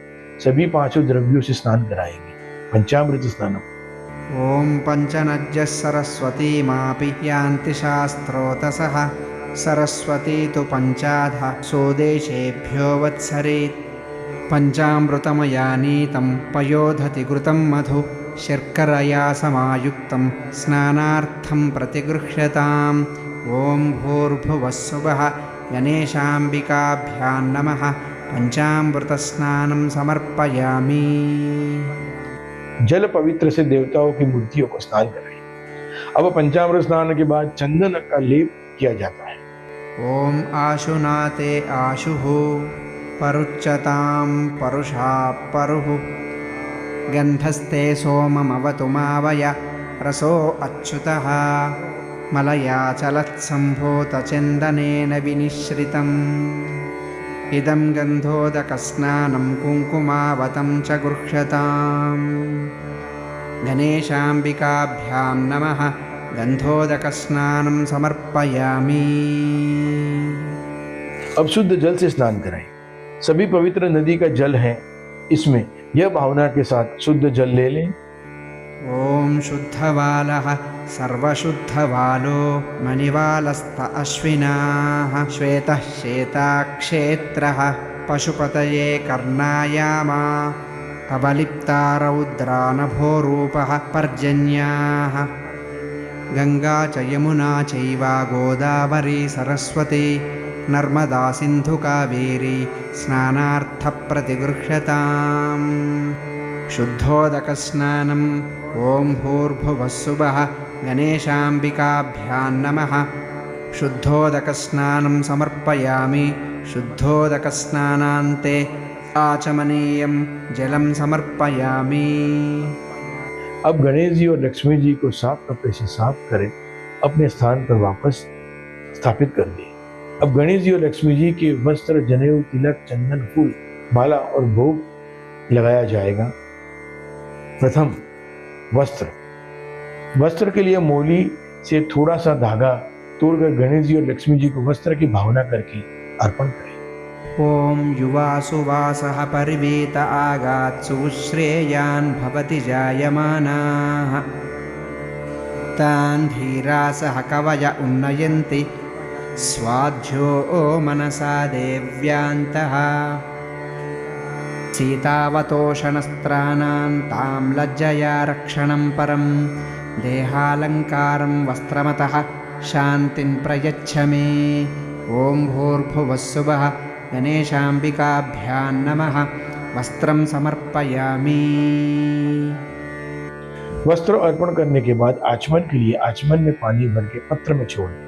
सभी पांचों द्रव्यों से स्नान कराएंगे। पंचामृत स्नानम। ॐ पञ्चनद्यः सरस्वतीमापि यान्ति शास्त्रोतसः सरस्वती तु पञ्चाधा स्वदेशेभ्यो वत्सरेत् पञ्चामृतमयानीतं पयोधति घृतं मधु शर्करया समायुक्तं स्नानार्थं प्रतिगृह्यताम् ॐ भूर्भुवस्सुवः गणेशाम्बिकाभ्यां नमः पंचामृतस्नानं समर्पयामि। जल पवित्र से देवताओं की मूर्तियों को स्नान कराएं। अब पंचामृत स्नान के बाद चंदन का लेप किया जाता है। ॐ आशुनाते आशुः परुच्यतां परुषा परुः गन्धस्ते सोममवतु मावय रसो अच्युतः मलया चलत्सम्भूतचन्दनेन विनिश्रितम् इदं गन्धोदकस्नानं कुङ्कुमावतं च गृह्यताम् गणेशाम्बिकाभ्यां नमः गन्धोदकस्नानं समर्पयामि। अब शुद्ध जल से स्नान कराएं। सभी पवित्र नदी का जल है, इसमें यह भावना के साथ शुद्ध जल ले लें। ॐ शुद्धवालः सर्वशुद्धवालो मणिवालस्त अश्विनाः श्वेतः श्वेताक्षेत्रः पशुपतये कर्णायामा अबलिप्तारौद्रानभोरूपः पर्जन्याः गंगा च यमुना चैव गोदावरी सरस्वती नर्मदा सिन्धु कावेरी स्नानार्थप्रतिगृह्यताम् शुद्धोदकस्नानम् ॐ भूर्भुवस्सुवः गणेशाम्बिकाभ्यां नमः शुद्धोदकस्नानं समर्पयामि। शुद्धोदकस्नानान्ते आचमनीयं जलं समर्पयामि। अब गणेश जी और लक्ष्मी जी को साफ कपड़े से साफ करें, अपने स्थान पर वापस स्थापित कर दें। अब गणेश जी और लक्ष्मी जी के वस्त्र, जनेऊ, तिलक, चंदन, फूल, माला और भोग लगाया जाएगा। प्रथम वस्त्र। वस्त्र के लिए मोली से थोड़ा सा धागा तोड़कर गणेश जी और लक्ष्मी जी को वस्त्र की भावना करके अर्पण करें। ॐ युवासु वासः परिवेत आगात्सु श्रेयान् भवति जायमानाः तान् धीरासः कवय उन्नयन्ति स्वाध्यो मनसा देव्यान्तः सीतावतोषणस्त्राणां तां लज्जया रक्षणं परं देहालङ्कारं वस्त्रमतः शान्तिं प्रयच्छ मे। ॐ भूर्भुवस्सुवः गणेशाम्बिकाभ्यां नमः वस्त्रं समर्पयामि। वस्त्र अर्पण करने के बाद आचमन के लिए आचमन में पानी भर के पत्र में छोड़ दें।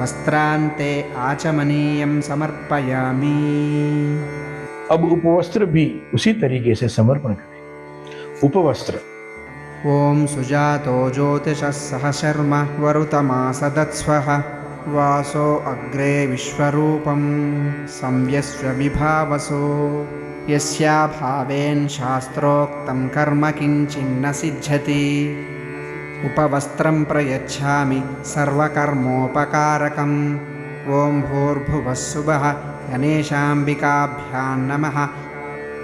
वस्त्रान्ते आचमनीयं समर्पयामि। अब उपवस्त्र भी उसी तरीके से समर्पण करें। उपवस्त्र। ॐ सुजातो ज्योतिषः सह शर्म वरुतमासदत्स्वः वासो अग्रे विश्वरूपं संयस्व विभावसो यस्याभावेन शास्त्रोक्तं कर्म किंचिन्न सिद्ध्यति। उपवस्त्रं प्रयच्छामि सर्वकर्मोपकारकम्। ॐ भूर्भुवस्सुवः गणेशाम्बिकाभ्यां नमः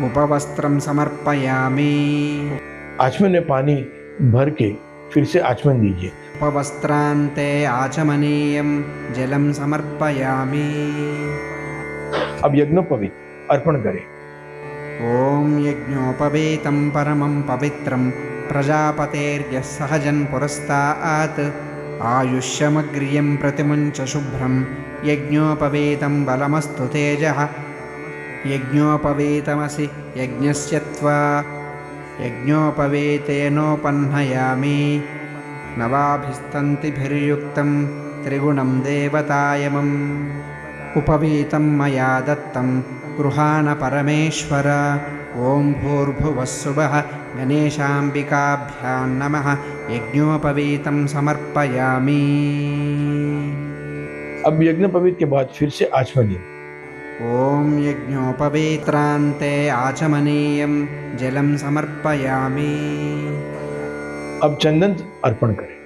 उपवस्त्रं समर्पयामि। आचमन में पानी भर के फिर से आचमन दीजिए। उपवस्त्रान्ते आचमनीयं जलं समर्पयामि। अब यज्ञोपवीत अर्पण करें। ॐ यज्ञोपवीतं परमं पवित्रं प्रजापतेर्यः सहजन् पुरस्तात् आयुष्यमग्र्यं प्रतिमुञ्च शुभ्रं यज्ञोपवीतं बलमस्तु तेजः यज्ञोपवीतमसि यज्ञस्य त्वा यज्ञोपवीतेनोपह्नयामि नवाभिस्तन्तिभिर्युक्तं त्रिगुणं देवतायमम् उपवीतं मया दत्तं गृहाण परमेश्वर ॐ भूर्भुवः स्वः गणेशाम्बिकाभ्यां नमः यज्ञोपवीतं समर्पयामि। अब यज्ञोपवीत के बाद फिर से आचमनीय। ॐ यज्ञोपवीत्रान्ते आचमनीयं जलं समर्पयामि। अब चंदन अर्पण करें।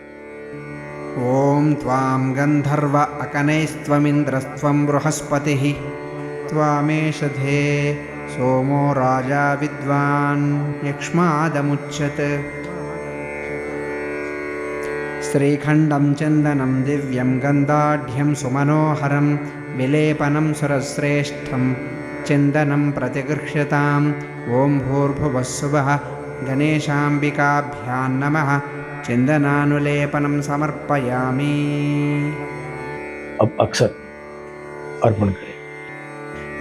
ॐ त्वां गन्धर्व अकनैस्त्वमिन्द्रस्त्वं बृहस्पतिः त्वामेषधे सोमो राजा विद्वान् यक्ष्मादमुच्यत। श्रीखण्डं चन्दनं दिव्यं गन्धाढ्यं सुमनोहरं विलेपनं सुरश्रेष्ठं चन्दनं प्रतिगृह्यताम्। ॐ भूर्भुवः स्वः गणेशाम्बिकाभ्यां नमः चन्दनानुलेपनं समर्पयामि। अब अक्षत अर्पण करें।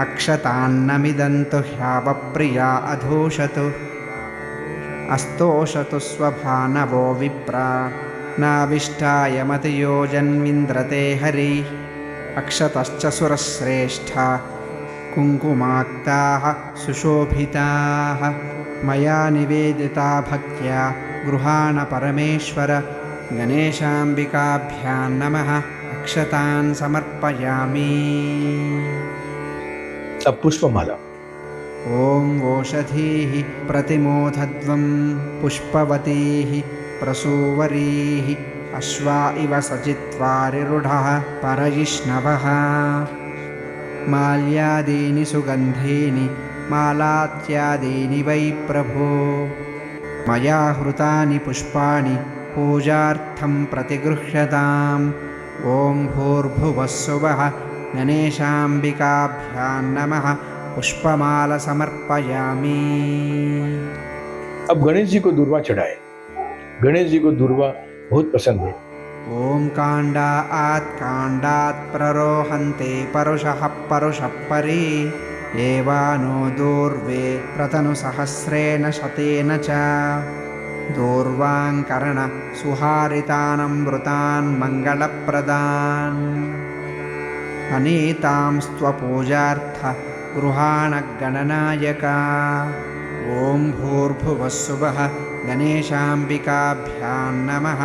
अक्षतान्नमिदन्तु ह्यावप्रिया अधूषतु अस्तोषतु स्वभानवो विप्रा नाविष्टाय मतियो जन्मिन्द्रते हरि। अक्षतश्च सुरश्रेष्ठा कुङ्कुमाक्ताः सुशोभिताः मया निवेदिता भक्त्या गृहाण परमेश्वर गणेशाम्बिकाभ्यां नमः अक्षतान् समर्पयामि। अब पुष्पमाला। ॐ ओषधीः प्रतिमोधध्वं पुष्पवतीः प्रसूवरीः अश्वा इव सचित्वारिरूढः परजिष्णवः माल्यादीनि सुगन्धीनि मालात्यादीनि वै प्रभो मया हृतानि पुष्पाणि पूजार्थं प्रतिगृह्यताम्। ॐ भूर्भुवः स्वः गणेशाम्बिकाभ्यां नमः पुष्पमाला समर्पयामि। अब गणेश जी को दूर्वा चढ़ाएं। गणेश जी को दूर्वा बहुत पसंद है। ॐ काण्डात् प्ररोहन्ते परुषः परुषः परि एवानो दूर्वे प्रतनुसहस्रेण शतेन च दूर्वाङ्करण सुहारितानमृतान् मङ्गलप्रदान् अनीतां स्वपूजार्थ गृहाण गणनायका। ॐ भूर्भुवः स्वः गणेशाम्बिकाभ्यां नमः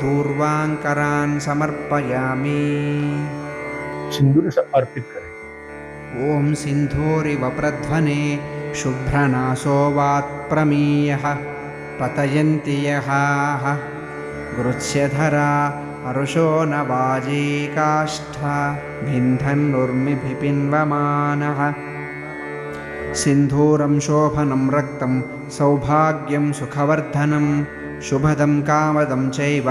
दूर्वाङ्करान् समर्पयामि। सिंदूर से अर्पित करें। ॐ सिन्धूरिव प्रध्वने शुभ्रनासो वात्प्रमीयः पतयन्ति यहाः गृत्स्यधरा हरुषो न वाजी काष्ठा भिन्धन्नुर्मिभिपिन्वमानः सिन्धूरं शोभनं रक्तं सौभाग्यं सुखवर्धनं शुभदं कामदं चैव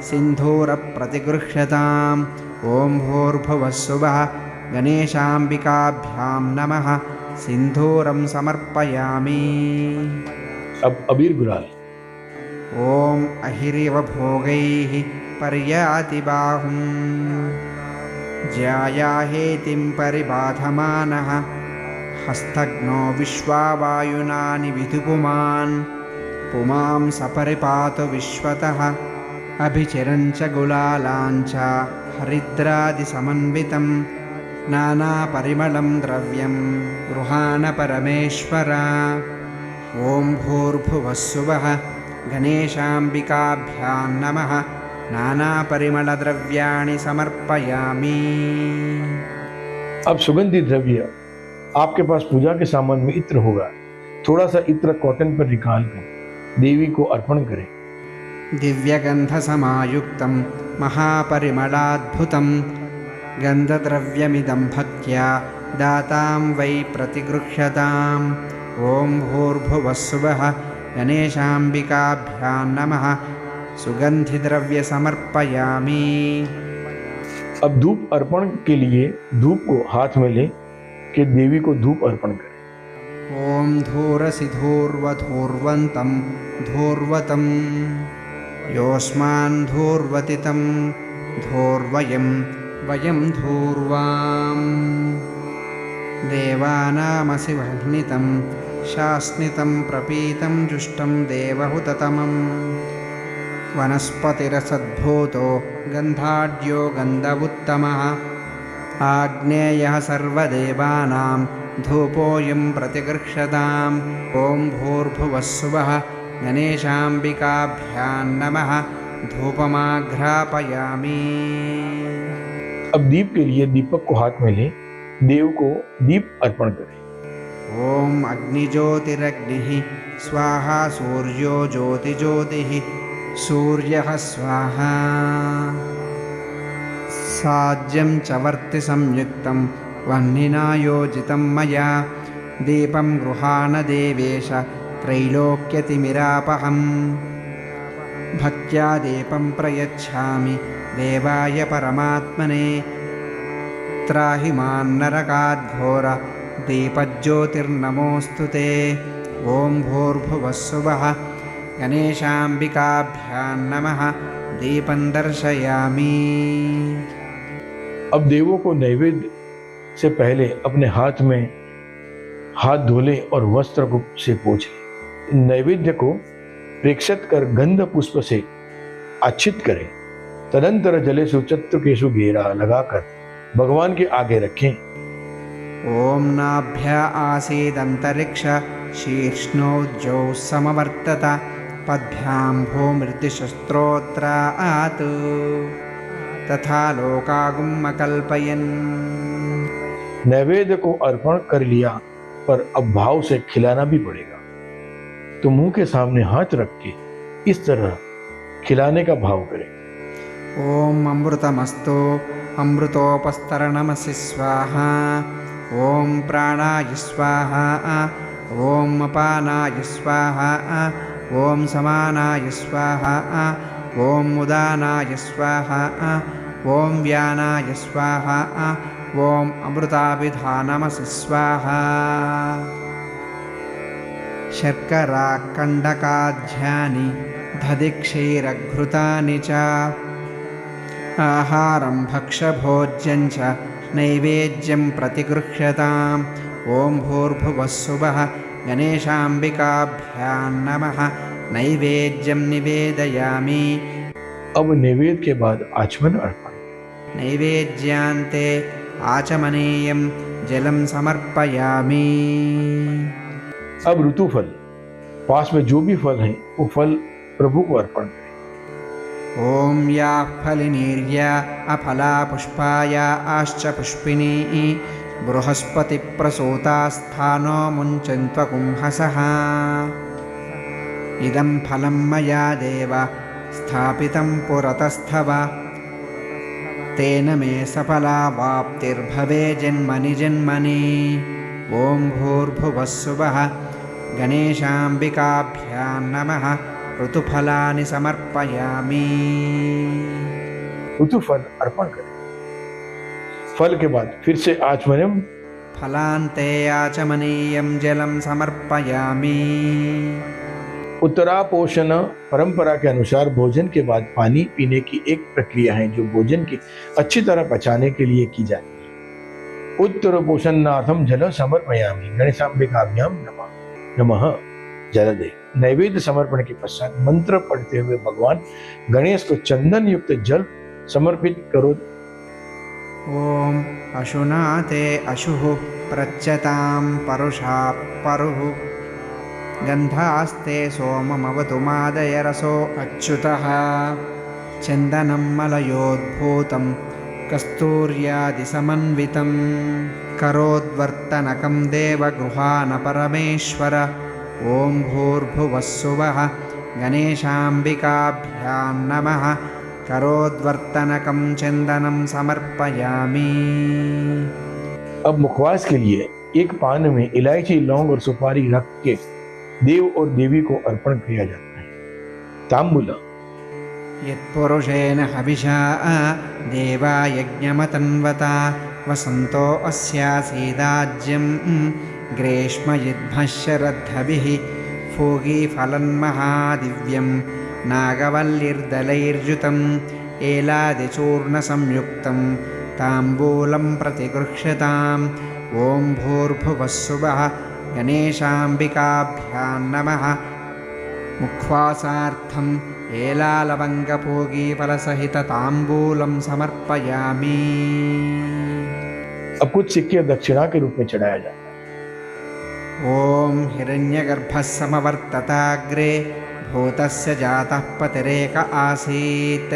सिन्धूरप्रतिगृह्यताम्। ॐ भूर्भुवः स्वः गणेशाम्बिकाभ्यां नमः सिन्धूरं समर्पयामि। अब अबीर गुलाल। ॐ अहिरिव भोगैः पर्याति बाहुं ज्यायाहेतिं परिबाधमानः हस्तघ्नो विश्वावायुनानि विधुपुमान् पुमां सपरिपातु विश्वतः अभिचिरञ्च गुलालाञ्च हरिद्रादिसमन्वितं नानापरिमलं द्रव्यं गृहाण परमेश्वर। ॐ भूर्भुवः स्वः गणेशाम्बिकाभ्यां नमः नानापरिमलद्रव्याणि समर्पयामि। अब सुगंधी द्रव्य। आपके पास पूजा के सामान में इत्र होगा। थोड़ा सा इत्र कॉटन पर निकालकर देवी को अर्पण करें। दिव्यगन्धसमायुक्तं महापरिमलाद्भुतं गन्धद्रव्यमिदं भक्त्या दातां वै प्रतिगृह्यताम्। ॐ भूर्भुवः स्वः गणेशाम्बिकाभ्यां नमः सुगन्धिद्रव्य समर्पयामि। अब धूप अर्पण के लिए धूप को हाथ में लें कि देवी को धूप अर्पण करें। ॐ धूरसि धूर्वधूर्वन्तं धूर्वतं योऽस्मान् धूर्वतितं धूर्वयं वयं धूर्वाम् देवानामसि वर्णितं शास्नितं प्रपीतं जुष्टं देवहुततमम् वनस्पतिरसद्भूतो गन्धाढ्यो गन्धवुत्तमः आग्नेयः सर्वदेवानां धूपोऽयं प्रतिगृह्यताम् ॐ भूर्भुवः स्वः गणेशाम्बिकाभ्यां नमः धूपमाघ्रापयामि। अब दीप के लिए दीपक को हाथ में लें, देव को दीप अर्पण करें। ॐ अग्निज्योतिरग्निः स्वाहा सूर्यो ज्योतिज्योतिः सूर्यः स्वाहा साज्यं च वर्तिसंयुक्तं वह्निना योजितं मया दीपं गृहाण देवेश त्रैलोक्यतिमिरापहम् भक्त्या दीपं प्रयच्छामि देवाय परमात्मने त्राहि मान्नरकाद्घोर दीपज्योतिर्नमोऽस्तु ते। ॐ भूर्भुवः स्वः गणेशाम्बिकाभ्यां नमः दीपं दर्शयामि। अब देवों को नैवेद्य से पहले अपने हाथ में हाथ धो लें और वस्त्र को से पोंछ लें। नैवेद्य को प्रेक्षित कर गंध पुष्प से आच्छित करें। तदंतर जले सुचत्र केशु घेरा लगाकर भगवान के आगे रखें। ॐ नाभ्या आसीदन्तरिक्ष शीर्ष्णोज्जौ समवर्तत पद्भ्यां भूमृतिशस्त्रोत्रात् तथा लोकागुम कल्पयन्। नैवेद्य को अर्पण कर लिया पर अब भाव से खिलाना भी पड़ेगा, तो मुंह के सामने हाथ रख के इस तरह खिलाने का भाव करें। ॐ अमृतमस्तु अमृतोपस्तरणमसि स्वाहा ॐ प्राणाय स्वाहा ॐ अपानाय स्वाहा ॐ समानाय स्वाहा ॐ उदानाय स्वाहा ॐ व्यानाय स्वाहा ॐ अमृताभिधानमसि स्वाहा। शर्कराकण्डकाध्यानि दधिक्षीरघृतानि च आहारं भक्षभोज्यं च नैवेद्यं प्रतिगृह्यताम्। ॐ भूर्भुवः स्वः गणेशाम्बिकाभ्यां नमः नैवेद्यं निवेदयामि। अब नैवेद्य के बाद आचमन अर्पण। नैवेद्यान्ते आचमनीयं जलं समर्पयामि। अब ऋतु फल, पास में जो भी फल हैं वो फल प्रभु को अर्पण करें। ॐ या फलिनीर्या अफला पुष्पाया आश्च पुष्पिनी बृहस्पतिप्रसूतास्थानो मुञ्चन्त्वकुंहसः। इदं फलं मया देव स्थापितं पुरतस्तव तेन मे सफला वाप्तिर्भवे जन्मनि जन्मनि। ॐ भूर्भुवः स्वः गणेशाम्बिकाभ्यां नमः ऋतुफलानि समर्पयामि। ऋतुफल अर्पण करें। फल के बाद फिर से आचमनम फलान्ते आचमनीयं जलं समर्पयामि। उत्तरापोषण परंपरा के अनुसार भोजन के बाद पानी पीने की एक प्रक्रिया है जो भोजन की अच्छी तरह पचाने के लिए की जाती है। उत्तरपोषणार्थम जल समर्पयामि गणेशाम्बिकाभ्यां नमः जलदे। नैवेद्य समर्पण के पश्चात मंत्र पढ़ते हुए भगवान गणेश को चंदन युक्त जल समर्पित करो। ॐ अशुना ते अशुः प्रच्यतां परुषा परुः गन्धास्ते सोममवतु मादय रसो अच्युतः चन्दनं मलयोद्भूतं कस्तूर्यादिसमन्वितं करोद्वर्तनकं देवगृहाण परमेश्वर। ॐ भूर्भुवः स्वः गणेशाम्बिकाभ्यां नमः करोद्वर्तनकं चन्दनं समर्पयामि। अब मुखवास के लिए एक पान में इलायची, लौंग और सुपारी रख के देव और देवी को अर्पण किया जाता है। तांबूल यत्पुरुषेण हविषा देवा यज्ञमतन्वता वसन्तो अस्यासीदाज्यं ग्रीष्मयुद्भः शरद्धभिः फूगीफलं महादिव्यं नागवल्लिर्दलैर्युतम् एलादिचूर्णसंयुक्तं ताम्बूलं प्रतिगृह्यताम्। ॐ भूर्भुवः स्वः गणेशाम्बिकाभ्यां नमः। मुख्वासार्थम् एलालवङ्गपूगीफलसहितताम्बूलं समर्पयामि। अब कुछ सिक्के दक्षिणा के रूप में चढ़ाया जाता है। ॐ हिरण्यगर्भः समवर्तताग्रे भूतस्य जातः पतिरेक आसीत्।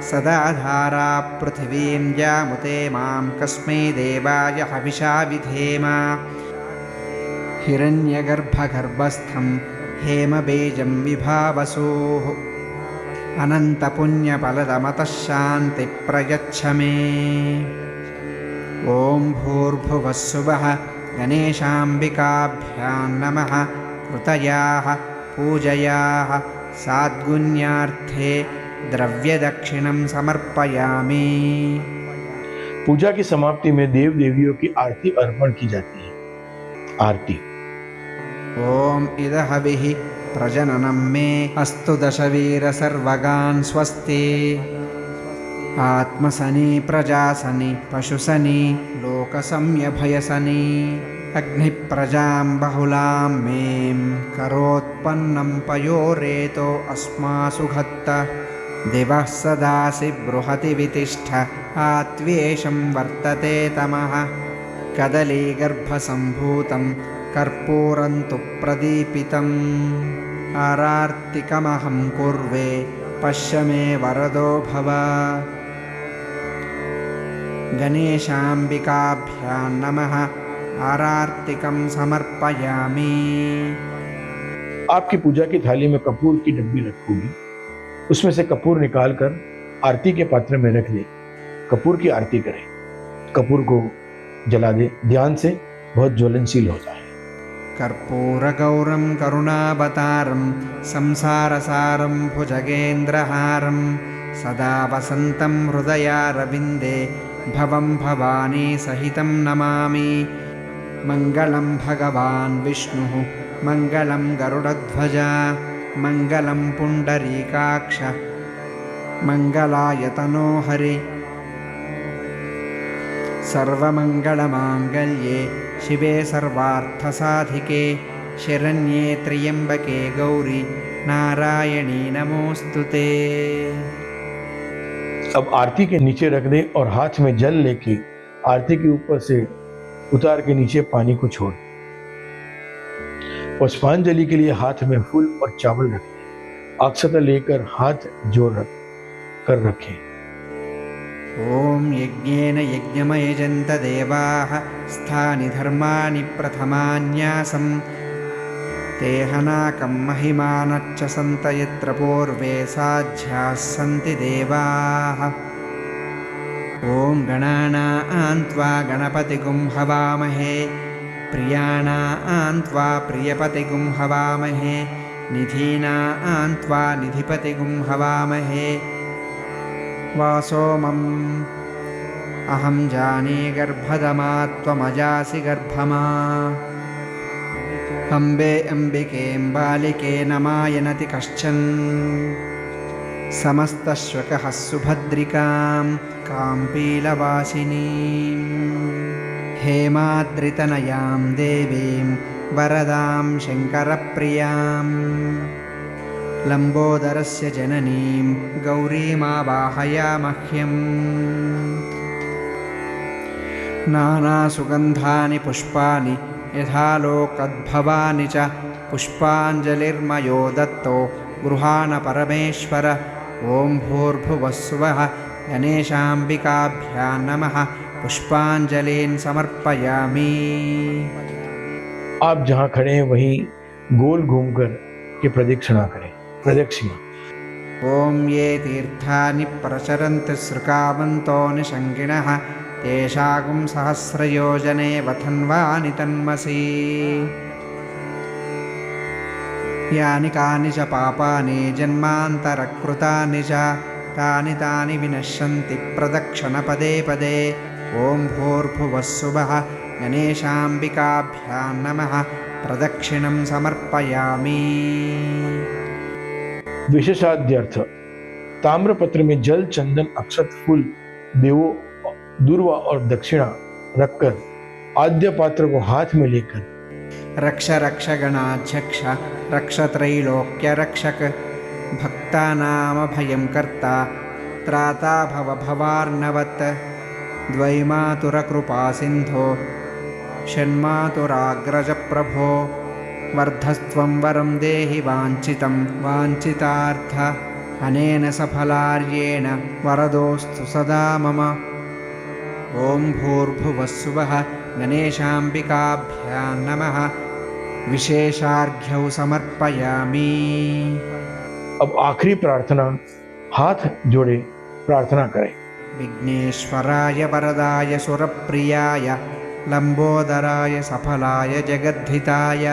सदा धारा पृथिवीं यामुते मां कस्मै देवाय हविषा विधेम। हिरण्यगर्भगर्भस्थं हेमबीजं विभावसुः अनन्तपुण्यफलदमतः शान्तिप्रयच्छ मे। ॐ भूर्भुवः स्वः गणेशाम्बिकाभ्यां नमः। कृतयाः पूजयाः साद्गुण्यार्थे द्रव्यदक्षिणं समर्पयामि। पूजा की समाप्ति में देव देवियों की आरती अर्पण की जाती है। आरती। ॐ इदहविः प्रजननं मे अस्तु दशवीर सर्वगान् स्वस्ति। आत्मसनी प्रजासनी पशुसनी लोकसंयभयसनी अग्निप्रजां बहुलां में करोत्पन्नं पयोरेतो अस्मासु घत्त। दिवः सदासि बृहति वितिष्ठ आत्वेषं वर्तते तमः। कदलीगर्भसम्भूतं कर्पूरं तु प्रदीपितम् आरार्तिकमहं कुर्वे पश्य मे वरदो भव। गणेशाम्बिकाभ्यां नमः। आरार्तिकं समर्पयामि। आपकी पूजा की थाली में कपूर की डब्बी रखोगी, उसमें से कपूर निकालकर आरती के पात्र में रख दे। कपूर की आरती करें, कपूर को जला दे, ध्यान से, बहुत ज्वलनशील होता है। कर्पूरगौरं करुणावतारं संसारसारं भुजगेन्द्रहारं सदा वसन्तं हृदयारविन्दे भवं भवानी सहितं नमामि। मङ्गलं भगवान् विष्णुः मङ्गलं गरुडध्वज मङ्गलं पुण्डरीकाक्ष मङ्गलायतनो हरि। सर्वमङ्गलमाङ्गल्ये शिवे सर्वार्थसाधिके शरण्ये त्र्यम्बके गौरी नारायणी नमोस्तुते। अब आरती के नीचे रख दे और हाथ में जल लेके आरती के ऊपर से उतार के नीचे पानी को छोड़। पुष्पांजलि के लिए हाथ में फूल और चावल रखें। अक्षत लेकर हाथ जोड़ कर रखें। ॐ यज्ञेन यज्ञमयजन्त देवाः स्थानि धर्माणि प्रथमान्यासं तेहनाकं महिमानच्च सन्त यत्र पूर्वे साध्याः सन्ति देवाः। ॐ गणानां त्वा गणपतिगुं हवामहे प्रियाणां त्वा प्रियपतिगुं हवामहे निधीनां त्वा निधिपतिगुं हवामहे। वासोमम् अहं जाने गर्भदमा त्वमजासि गर्भमा। अम्बे अम्बिकें बालिके नमायनति कश्चन समस्तश्वकः सुभद्रिकां काम्पीलवासिनीं हेमाद्रितनयां देवीं वरदां शङ्करप्रियां लम्बोदरस्य जननीं गौरीमावाहयामह्यम्। नानासुगन्धानि पुष्पाणि यथालोकद्भवानि च पुष्पाञ्जलिर्मयो दत्तो गृहाण परमेश्वर। ॐ भूर्भुवः स्वः गणेशाम्बिकाभ्यां नमः। पुष्पाञ्जलिं समर्पयामि। आप जहाँ खड़े हैं वहीं गोल घूमकर के प्रदक्षिणा करें। प्रदक्षिणा। ॐ ये तीर्थानि प्रचरन्ति सृकावन्तो निषङ्गिणः तेषागुं सहस्रयोजने वथन्वानि तन्मसि। यानि कानि च पापानि जन्मान्तरकृतानि च तानि तानि विनश्यन्ति प्रदक्षिणपदे पदे। ॐ भूर्भुवः स्वः गणेशाम्बिकाभ्यां नमः। प्रदक्षिणं समर्पयामि। विशेषाद्यर्थ ताम्रपत्र में जल, चंदन, अक्षत, फूल, देवों, दूर्वा और दक्षिणा रखकर आद्य पात्र को हाथ में लेकर रक्ष रक्ष गणाध्यक्ष रक्ष त्रैलोक्य रक्षक भक्तानामभयं कर्ता त्राता भव भवार्णवत् द्वैमातुरकृपा सिन्धो षण्मातुराग्रज प्रभो वर्धस्त्वं वरं देहि वाञ्छितं वाञ्छितार्थ अनेन सफलार्येण वरदोऽस्तु सदा मम। ॐ भूर्भुवः स्वः गणेशाम्बिकाभ्यां नमः। विशेषार्घ्यौ समर्पयामि। अब आखिरी प्रार्थना, हाथ जोड़े प्रार्थना करें। विघ्नेश्वराय वरदाय सुरप्रियाय लंबोदराय सफलाय जगद्धिताय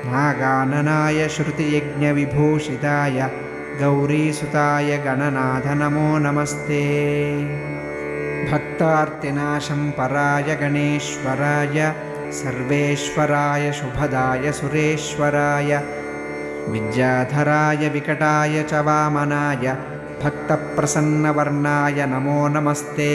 नागाननाय श्रुतियज्ञविभूषिताय गौरीसुताय गणनाथ नमो नमस्ते। भक्तार्तिनाशं पराय गणेश्वराय सर्वेश्वराय शुभदाय सुरेश्वराय विद्याधराय विकटाय च वामनाय भक्तप्रसन्नवर्णाय नमो नमस्ते।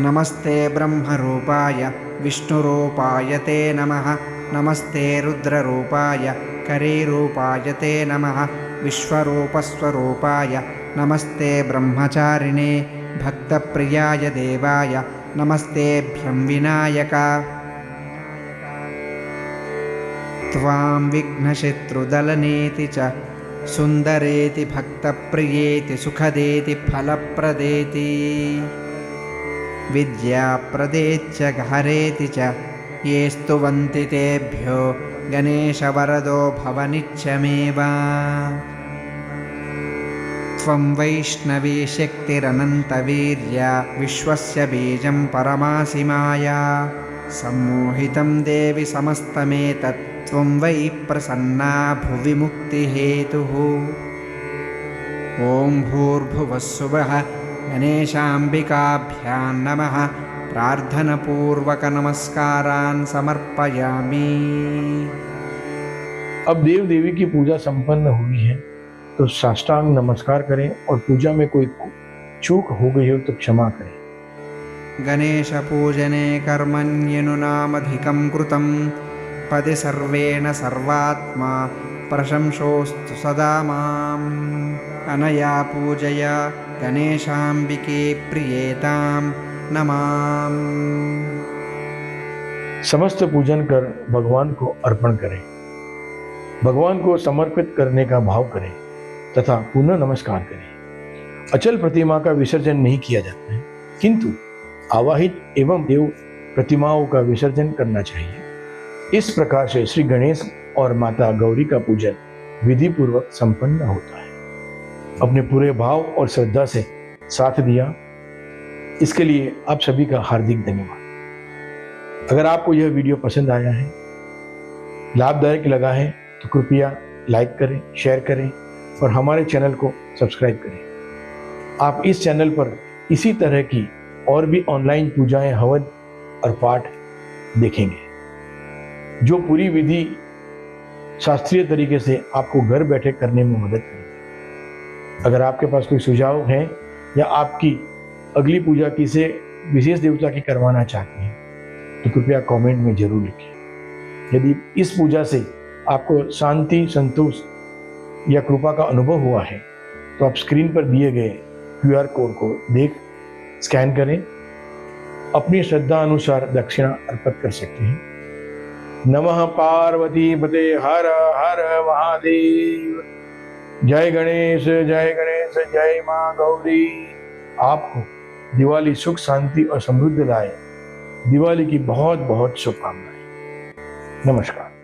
नमस्ते ब्रह्मरूपाय विष्णुरूपाय ते नमः। नमस्ते रुद्ररूपाय करीरूपाय ते नमः। विश्वरूपस्वरूपाय नमस्ते ब्रह्मचारिणे भक्तप्रियाय देवाय नमस्तेभ्यं विनायक। त्वां विघ्नशत्रुदलनेति च सुन्दरेति भक्तप्रियेति सुखदेति फलप्रदेति विद्याप्रदेच्च हरेति च ये स्तुवन्ति तेभ्यो गणेशवरदो भवनित्यमेव। त्वं वैष्णवी शक्तिरनन्तवीर्या विश्वस्य बीजं परमासि माया सम्मोहितं देवि समस्तमेतत् त्वं वै प्रसन्ना भुवि मुक्तिहेतुः। ॐ भूर्भुवः स्वः गणेशाम्बिकाभ्यां नमः। प्रार्थनापूर्वक नमस्कारान् समर्पयामि। अब देव देवी की पूजा संपन्न हुई है तो साष्टांग नमस्कार करें और पूजा में कोई चूक हो गई हो तो क्षमा करें। गणेश पूजने कर्मण्यनुनामधिकं कृतं पदि सर्वेण सर्वात्मा प्रशंसोऽस्तु सदा माम्। अनया पूजया गणेशाम्बिके प्रियेतां नमाम्। समस्त पूजन कर भगवान को अर्पण करें। भगवान को समर्पित करने का भाव करें तथा पुनः नमस्कार करें। अचल प्रतिमा का विसर्जन नहीं किया जाता है, किंतु आवाहित एवं देव प्रतिमाओं का विसर्जन करना चाहिए। इस प्रकार से श्री गणेश और माता गौरी का पूजन विधि पूर्वक संपन्न होता है। अपने पूरे भाव और श्रद्धा से साथ दिया, इसके लिए आप सभी का हार्दिक धन्यवाद। अगर आपको यह वीडियो पसंद आया है, लाभदायक लगा है तो कृपया लाइक करें, शेयर करें और हमारे चैनल को सब्सक्राइब करें। आप इस चैनल पर इसी तरह की और भी ऑनलाइन पूजाएं, हवन और पाठ देखेंगे, जो पूरी विधि शास्त्रीय तरीके से आपको घर बैठे करने में मदद करेंगे। अगर आपके पास कोई सुझाव है या आपकी अगली पूजा किसी विशेष देवता की करवाना चाहते हैं तो कृपया कमेंट में जरूर लिखिए। यदि इस पूजा से आपको शांति, संतोष या कृपा का अनुभव हुआ है तो आप स्क्रीन पर दिए गए QR कोड को देख स्कैन करें, अपनी श्रद्धा अनुसार दक्षिणा अर्पित कर सकते हैं। नमः पार्वती पते हर हर महादेव। जय गणेश, जय गणेश, जय मां गौरी। आपको दिवाली सुख, शांति और समृद्धि लाए। दिवाली की बहुत बहुत शुभकामनाएं। नमस्कार।